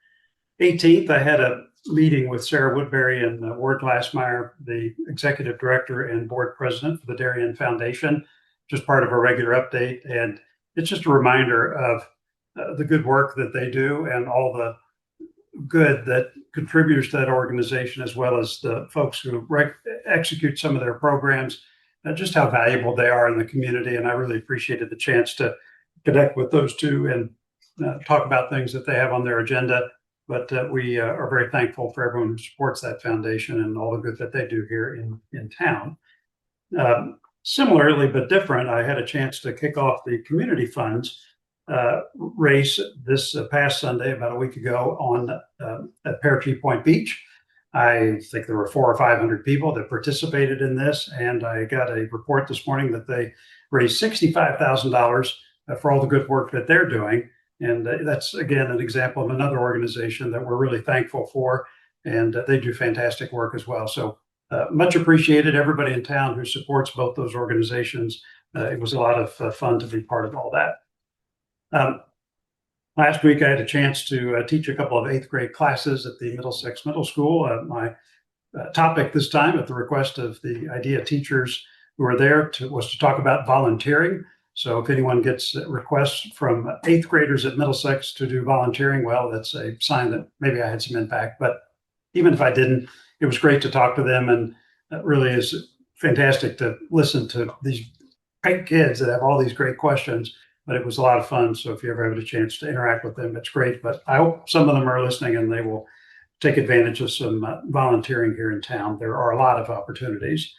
18th. I had a meeting with Sarah Woodbury and Ward Glassmeyer, the executive director and board president for the Darien Foundation, just part of a regular update. And it's just a reminder of the good work that they do and all the good that contributes to that organization, as well as the folks who execute some of their programs, just how valuable they are in the community. And I really appreciated the chance to connect with those two and talk about things that they have on their agenda. But we are very thankful for everyone who supports that foundation and all the good that they do here in town. Similarly, but different, I had a chance to kick off the community funds race this past Sunday, about a week ago, on at Pear Point Beach. I think there were 400 or 500 people that participated in this, and I got a report this morning that they raised $65,000 for all the good work that they're doing. And that's, again, an example of another organization that we're really thankful for, and they do fantastic work as well. So much appreciated, everybody in town who supports both those organizations. It was a lot of fun to be part of all that. Last week, I had a chance to teach a couple of 8th grade classes at the Middlesex Middle School. My topic this time at the request of the IDEA teachers who are there was to talk about volunteering. So if anyone gets requests from 8th graders at Middlesex to do volunteering, well, that's a sign that maybe I had some impact. But even if I didn't, it was great to talk to them, and it really is fantastic to listen to these great kids that have all these great questions. But it was a lot of fun. So if you ever have a chance to interact with them, it's great. But I hope some of them are listening and they will take advantage of some volunteering here in town. There are a lot of opportunities.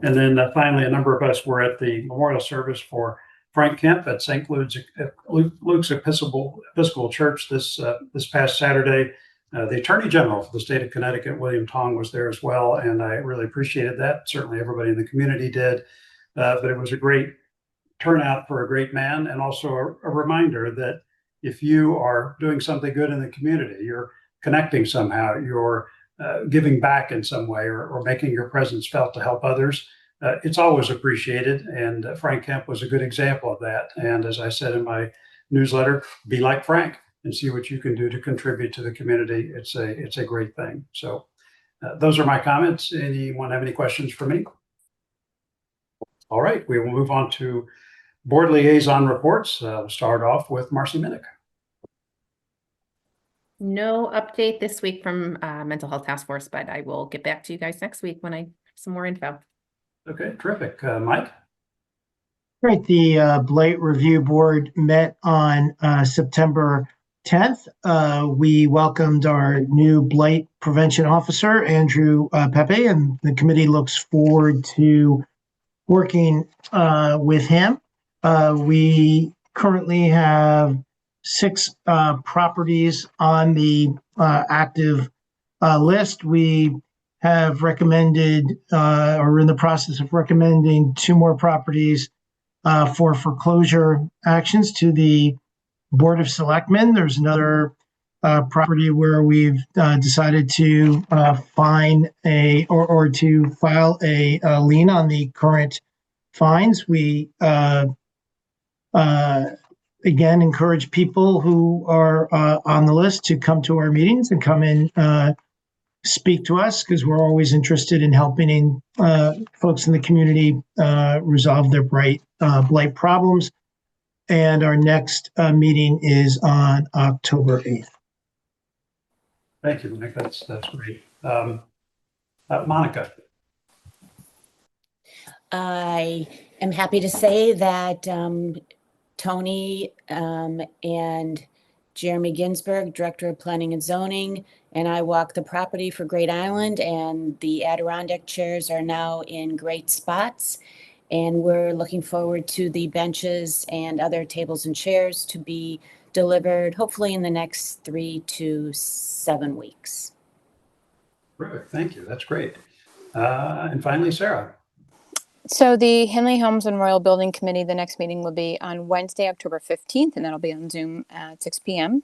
And then finally, a number of us were at the memorial service for Frank Kemp at St. Luke's Episcopal Church this past Saturday. The Attorney General for the state of Connecticut, William Tong, was there as well, and I really appreciated that. Certainly everybody in the community did, but it was a great turnout for a great man, and also a reminder that if you are doing something good in the community, you're connecting somehow, you're giving back in some way, or making your presence felt to help others, it's always appreciated. And Frank Kemp was a good example of that. And as I said in my newsletter, be like Frank and see what you can do to contribute to the community. It's a great thing. So those are my comments. Anyone have any questions for me? All right, we will move on to board liaison reports. We'll start off with Marcy Minnick. No update this week from Mental Health Task Force, but I will get back to you guys next week when I have some more info. Okay, terrific. Mike? Right, the Blight Review Board met on September 10th. We welcomed our new Blight Prevention Officer, Andrew Pepe, and the committee looks forward to working with him. We currently have 6 properties on the active list. We have recommended, or in the process of recommending, 2 more properties for foreclosure actions to the Board of Selectmen. There's another property where we've decided to fine or to file a lien on the current fines. We again encourage people who are on the list to come to our meetings and come in, speak to us, because we're always interested in helping folks in the community resolve their blight problems. And our next meeting is on October 8th. Thank you, Mike. That's great. Monica. I am happy to say that Tony and Jeremy Ginsburg, Director of Planning and Zoning, and I walked the property for Great Island, and the Adirondack chairs are now in great spots. And we're looking forward to the benches and other tables and chairs to be delivered, hopefully in the next 3 to 7 weeks. Perfect. Thank you. That's great. And finally, Sarah. So the Henley Homes and Royal Building Committee, the next meeting will be on Wednesday, October 15th, and that'll be on Zoom at 6 p.m.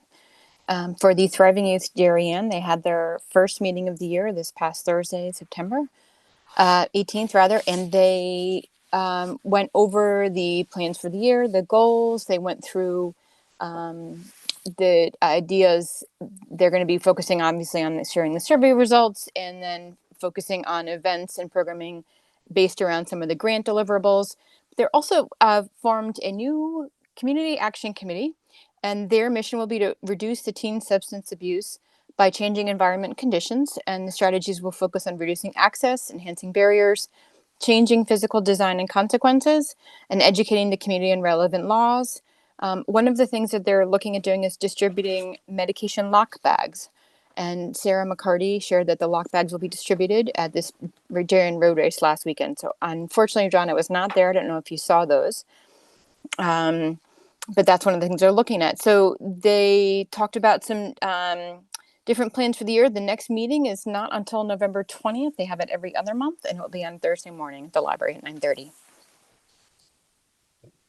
For the Thriving Youth Darien, they had their first meeting of the year this past Thursday, September 18th, rather, and they went over the plans for the year, the goals. They went through the ideas. They're going to be focusing obviously on sharing the survey results, and then focusing on events and programming based around some of the grant deliverables. They're also formed a new community action committee, and their mission will be to reduce the teen substance abuse by changing environment conditions. And the strategies will focus on reducing access, enhancing barriers, changing physical design and consequences, and educating the community on relevant laws. One of the things that they're looking at doing is distributing medication lock bags. And Sarah McCarty shared that the lock bags will be distributed at this Darien road race last weekend. So unfortunately, John, I was not there. I don't know if you saw those. But that's one of the things they're looking at. So they talked about some different plans for the year. The next meeting is not until November 20th. They have it every other month, and it will be on Thursday morning at the library at 9:30.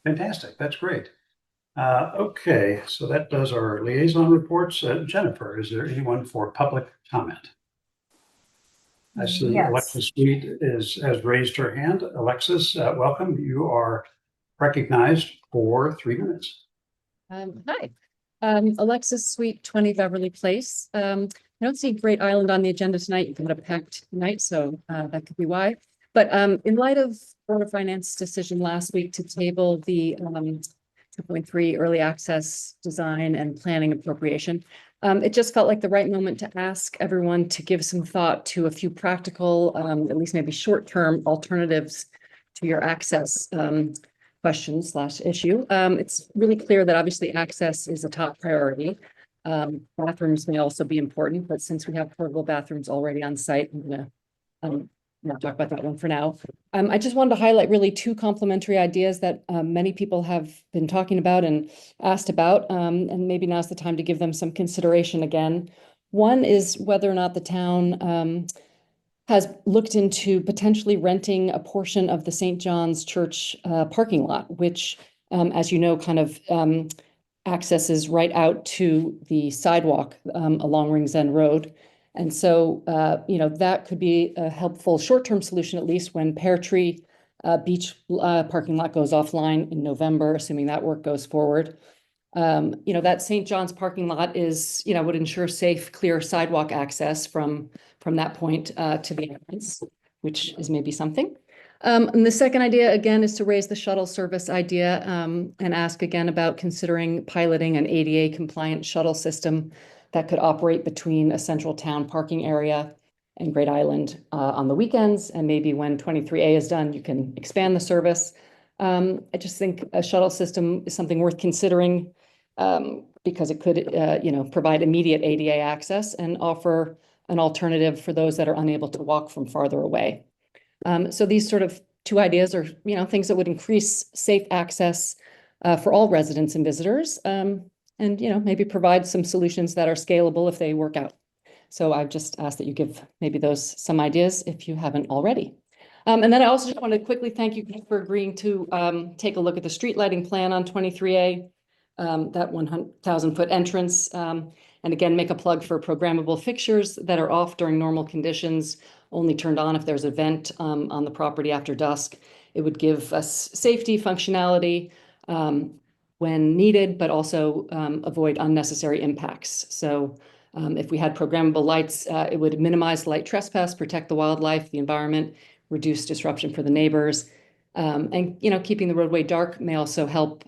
Fantastic. That's great. Okay, so that does our liaison reports. Jennifer, is there anyone for public comment? I see Yes. Alexis Sweet has raised her hand. Alexis, welcome. You are recognized for 3 minutes. Hi, Alexis Sweet, 20 Beverly Place. My I don't see Great Island on the agenda tonight. You've got a packed night, so that could be why. But in light of Board of Finance decision last week to table the 2.3 early access design and planning appropriation, it just felt like the right moment to ask everyone to give some thought to a few practical, at least maybe short-term alternatives to your access question / issue. It's really clear that obviously access is a top priority. Bathrooms may also be important, but since we have portable bathrooms already on site, I'm gonna not talk about that one for now. I just wanted to highlight really two complementary ideas that many people have been talking about and asked about, and maybe now's the time to give them some consideration again. One is whether or not the town has looked into potentially renting a portion of the St. John's Church parking lot, which, as you know, kind of accesses right out to the sidewalk along Rings End Road. And so, that could be a helpful short-term solution, at least when Pear Tree Beach parking lot goes offline in November, assuming that work goes forward. That St. John's parking lot is, would ensure safe, clear sidewalk access from that point to the entrance, which is maybe something. And the second idea, again, is to raise the shuttle service idea and ask again about considering piloting an ADA compliant shuttle system that could operate between a central town parking area and Great Island on the weekends. And maybe when 23A is done, you can expand the service. I just think a shuttle system is something worth considering because it could, provide immediate ADA access and offer an alternative for those that are unable to walk from farther away. So these sort of two ideas are, things that would increase safe access for all residents and visitors, and, maybe provide some solutions that are scalable if they work out. So I've just asked that you give maybe those some ideas if you haven't already. And then I also just want to quickly thank you for agreeing to take a look at the street lighting plan on 23A, that 100,000-foot entrance. And again, make a plug for programmable fixtures that are off during normal conditions, only turned on if there's an event on the property after dusk. It would give us safety, functionality when needed, but also avoid unnecessary impacts. So if we had programmable lights, it would minimize light trespass, protect the wildlife, the environment, reduce disruption for the neighbors. And, keeping the roadway dark may also help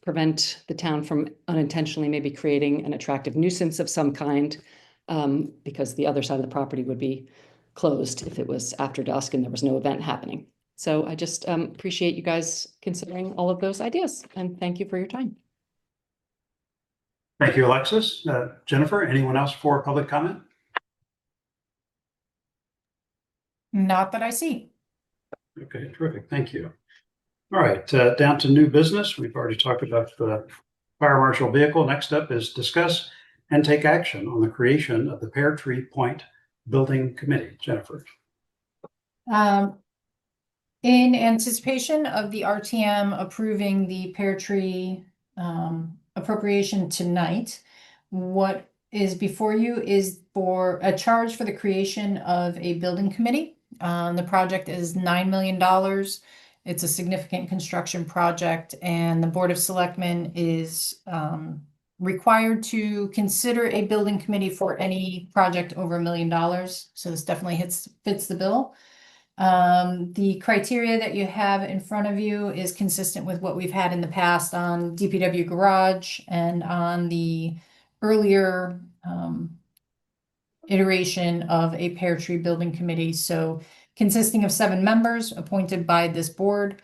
prevent the town from unintentionally maybe creating an attractive nuisance of some kind, because the other side of the property would be closed if it was after dusk and there was no event happening. So I just appreciate you guys considering all of those ideas, and thank you for your time. Thank you, Alexis. Jennifer, anyone else for public comment? Not that I see. Okay, terrific. Thank you. All right, down to new business. We've already talked about the fire marshal vehicle. Next up is discuss and take action on the creation of the Pear Tree Point Building Committee. Jennifer. In anticipation of the RTM approving the Pear Tree appropriation tonight, what is before you is for a charge for the creation of a building committee. The project is $9 million. It's a significant construction project, and the Board of Selectmen is required to consider a building committee for any project over $1 million. So this definitely fits the bill. The criteria that you have in front of you is consistent with what we've had in the past on DPW garage and on the earlier iteration of a Pear Tree Building Committee. So consisting of 7 members appointed by this board,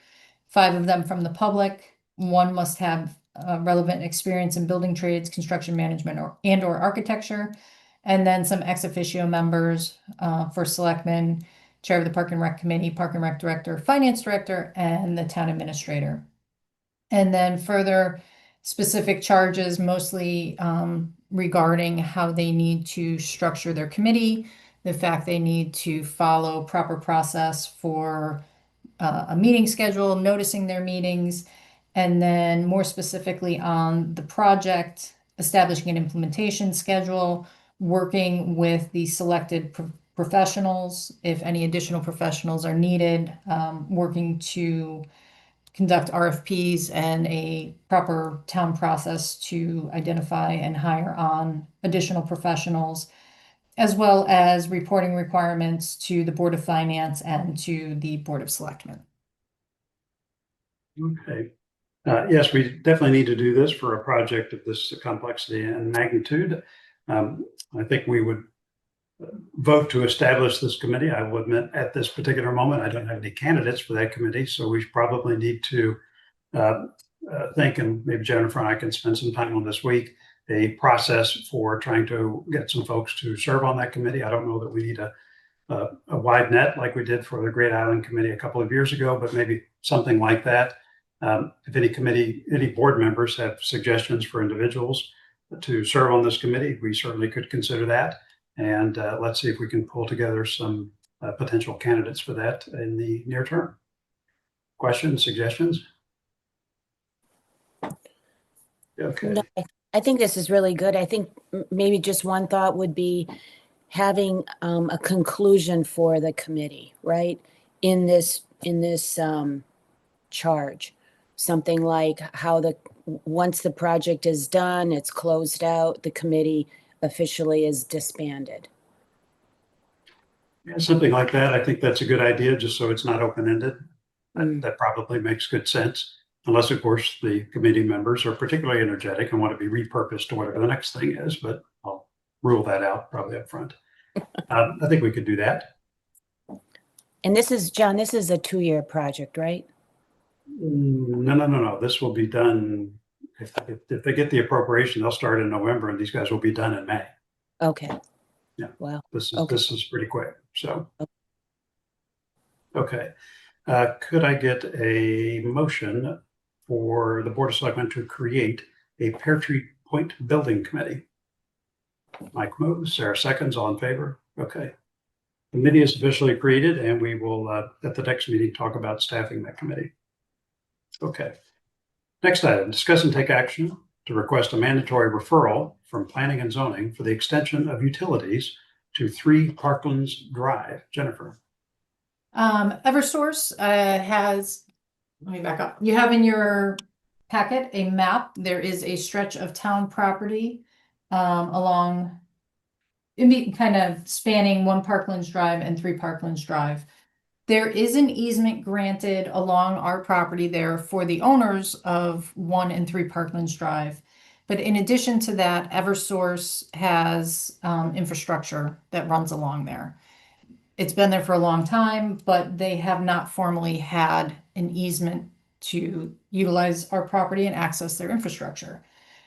5 of them from the public. 1 must have relevant experience in building trades, construction management, or architecture, and then some ex officio members for selectmen, chair of the Park and Rec Committee, Park and Rec Director, Finance Director, and the town administrator. And then further specific charges, mostly regarding how they need to structure their committee, the fact they need to follow proper process for a meeting schedule, noticing their meetings, and then more specifically on the project, establishing an implementation schedule, working with the selected professionals, if any additional professionals are needed, working to conduct RFPs and a proper town process to identify and hire on additional professionals, as well as reporting requirements to the Board of Finance and to the Board of Selectmen. Okay. Yes, we definitely need to do this for a project of this complexity and magnitude. I think we would vote to establish this committee. I will admit at this particular moment, I don't have any candidates for that committee, so we probably need to think, and maybe Jennifer and I can spend some time on this week, a process for trying to get some folks to serve on that committee. I don't know that we need a wide net like we did for the Great Island Committee a couple of years ago, but maybe something like that. If any board members have suggestions for individuals to serve on this committee, we certainly could consider that. And let's see if we can pull together some potential candidates for that in the near term. Questions, suggestions? Okay. No, I think this is really good. I think maybe just one thought would be having a conclusion for the committee, right? In this charge, something like how once the project is done, it's closed out, the committee officially is disbanded. Yeah, something like that. I think that's a good idea, just so it's not open-ended. That probably makes good sense. Unless, of course, the committee members are particularly energetic and want to be repurposed to whatever the next thing is, but I'll rule that out probably up front. I think we could do that. And this is, John, this is a 2-year project, right? No. This will be done, if they get the appropriation, they'll start in November and these guys will be done in May. Okay. Yeah. Wow. This Okay. is pretty quick, so. Okay. Could I get a motion for the Board of Selectmen to create a Pear Tree Point Building Committee? Mike moves, Sarah seconds, all in favor? Okay. Committee is officially created and we will, at the next meeting, talk about staffing that committee. Okay. Next item, discuss and take action to request a mandatory referral from Planning and Zoning for the extension of utilities to 3 Parklands Drive. Jennifer. Eversource has, let me back up. You have in your packet a map. There is a stretch of town property along, kind of spanning 1 Parklands Drive and 3 Parklands Drive. There is an easement granted along our property there for the owners of 1 and 3 Parklands Drive. But in addition to that, Eversource has infrastructure that runs along there. It's been there for a long time, but they have not formally had an easement to utilize our property and access their infrastructure.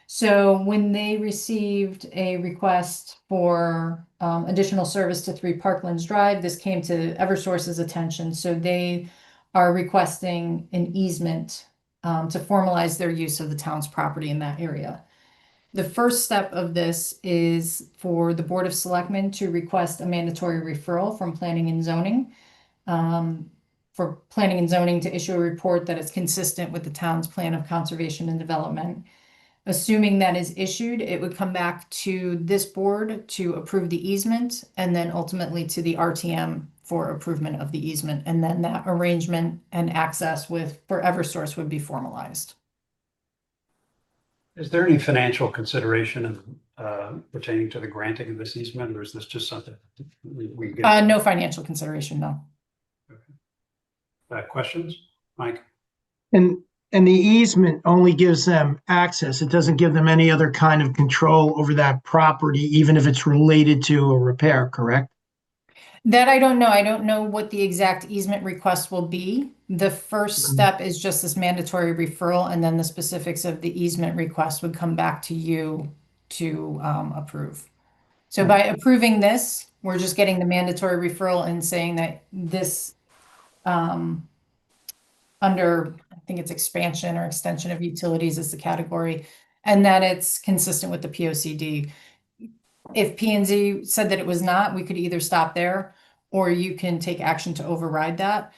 So when they received a request for additional service to 3 Parklands Drive, this came to Eversource's attention. So they are requesting an easement to formalize their use of the town's property in that area. The first step of this is for the Board of Selectmen to request a mandatory referral from Planning and Zoning. For Planning and Zoning to issue a report that is consistent with the town's plan of conservation and development. Assuming that is issued, it would come back to this board to approve the easement and then ultimately to the RTM for approval of the easement. And then that arrangement and access for Eversource would be formalized. Is there any financial consideration pertaining to the granting of this easement, or is this just something we get? No financial consideration, no. Okay. Questions, Mike? And the easement only gives them access. It doesn't give them any other kind of control over that property, even if it's related to a repair, correct? That I don't know. I don't know what the exact easement request will be. The first step is just this mandatory referral, and then the specifics of the easement request would come back to you to approve. So by approving this, we're just getting the mandatory referral and saying that this under, I think it's expansion or extension of utilities is the category, and that it's consistent with the POCD. If P&Z said that it was not, we could either stop there or you can take action to override that.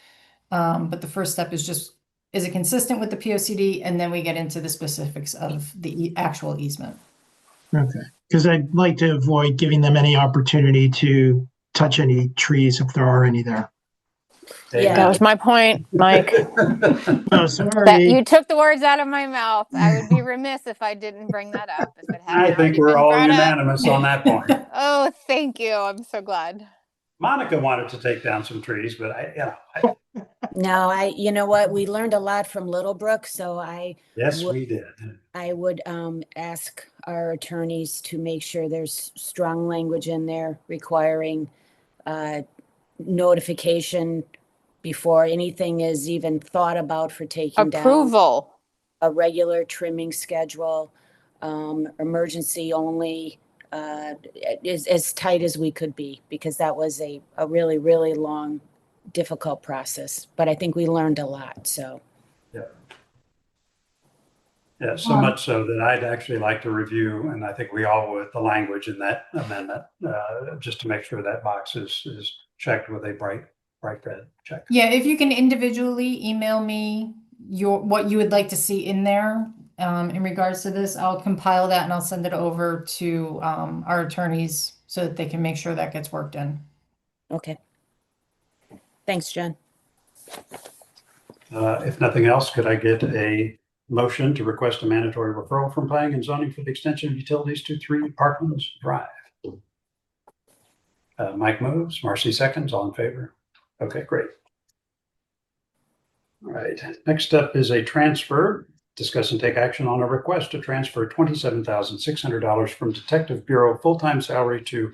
But the first step is just, is it consistent with the POCD? And then we get into the specifics of the actual easement. Okay, because I'd like to avoid giving them any opportunity to touch any trees if there are any there. Yeah. That was my point, Mike. Oh, That sorry. you took the words out of my mouth. I would be remiss if I didn't bring that up, if it hadn't I think already we're been all brought up. unanimous on that point. Oh, thank you. I'm so glad. Monica wanted to take down some trees, but No, you know what? We learned a lot from Little Brook, so yes, would- we did. I would ask our attorneys to make sure there's strong language in there requiring notification before anything is even thought about for taking down. Approval. A regular trimming schedule, emergency only, is as tight as we could be, because that was a really, really long, difficult process. But I think we learned a lot, so. Yeah, so much so that I'd actually like to review, and I think we all would, the language in that amendment, just to make sure that box is checked with a bright red check. Yeah, if you can individually email me what you would like to see in there in regards to this, I'll compile that and I'll send it over to our attorneys so that they can make sure that gets worked in. Okay. Thanks, Jen. If nothing else, could I get a motion to request a mandatory referral from planning and zoning for the extension of utilities to 3 Parklands Drive? Mike moves, Marcy seconds, all in favor? Okay, great. All right, next up is a transfer. Discuss and take action on a request to transfer $27,600 from Detective Bureau full-time salary to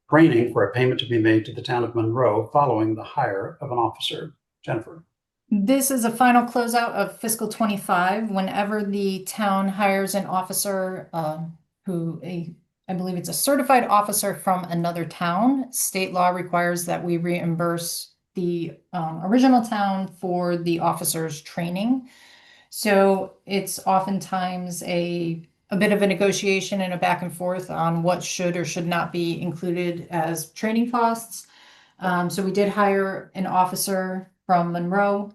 training for a payment to be made to the town of Monroe following the hire of an officer. Jennifer. This is a final closeout of fiscal 25. Whenever the town hires an officer I believe it's a certified officer from another town, state law requires that we reimburse the original town for the officer's training. So it's oftentimes a bit of a negotiation and a back and forth on what should or should not be included as training costs. So we did hire an officer from Monroe,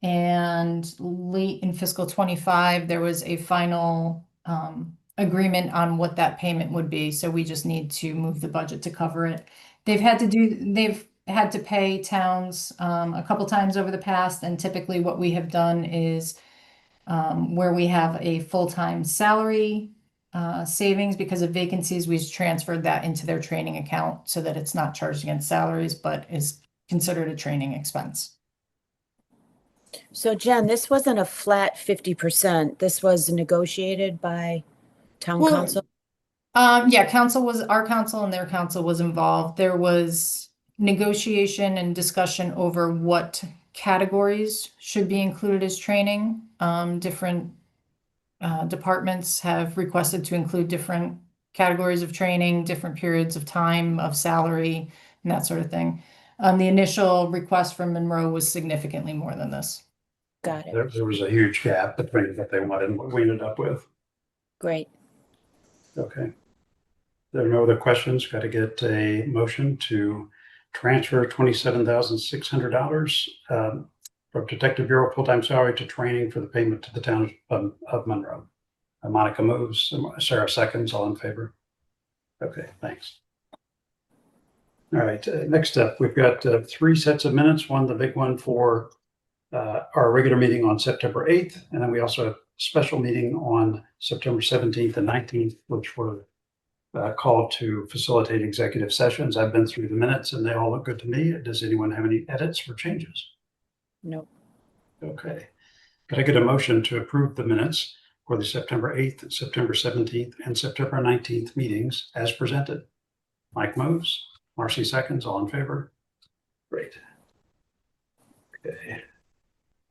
and late in fiscal 25, there was a final agreement on what that payment would be. So we just need to move the budget to cover it. They've had to pay towns a couple times over the past, and typically what we have done is where we have a full-time salary savings because of vacancies, we've transferred that into their training account so that it's not charged against salaries, but is considered a training expense. So Jen, this wasn't a flat 50%. This was negotiated by town council? Yeah, our council and their council was involved. There was negotiation and discussion over what categories should be included as training. Different departments have requested to include different categories of training, different periods of time of salary, and that sort of thing. The initial request from Monroe was significantly more than this. Got it. There was a huge gap between what they wanted and what we ended up with. Great. Okay. There are no other questions. Got to get a motion to transfer $27,600 from Detective Bureau full-time salary to training for the payment to the town of Monroe. Monica moves, Sarah seconds, all in favor? Okay, thanks. All right, next up, we've got 3 sets of minutes. One, the big one for our regular meeting on September 8th, and then we also have a special meeting on September 17th and 19th, which were called to facilitate executive sessions. I've been through the minutes and they all look good to me. Does anyone have any edits or changes? No. Okay. Could I get a motion to approve the minutes for the September 8th, September 17th, and September 19th meetings as presented? Mike moves, Marcy seconds, all in favor? Great. Okay.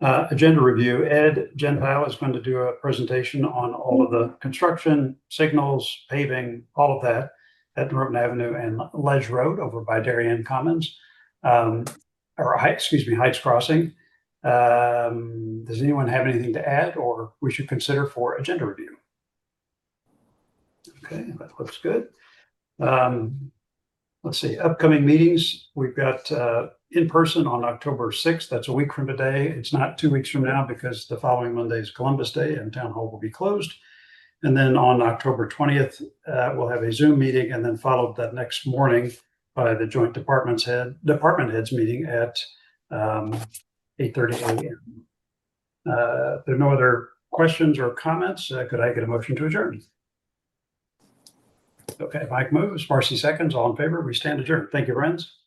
Agenda review. Ed Gentile is going to do a presentation on all of the construction, signals, paving, all of that at Norton Avenue and Ledge Road over by Darien Commons, Heights Crossing. Does anyone have anything to add or we should consider for agenda review? Okay, that looks good. Let's see, upcoming meetings. We've got in person on October 6th. That's a week from today. It's not 2 weeks from now because the following Monday is Columbus Day and Town Hall will be closed. And then on October 20th, we'll have a Zoom meeting and then followed that next morning by the joint department heads meeting at 8:30 a.m. If there are no other questions or comments, could I get a motion to adjourn? Okay, Mike moves, Marcy seconds, all in favor, we stand adjourned. Thank you, friends.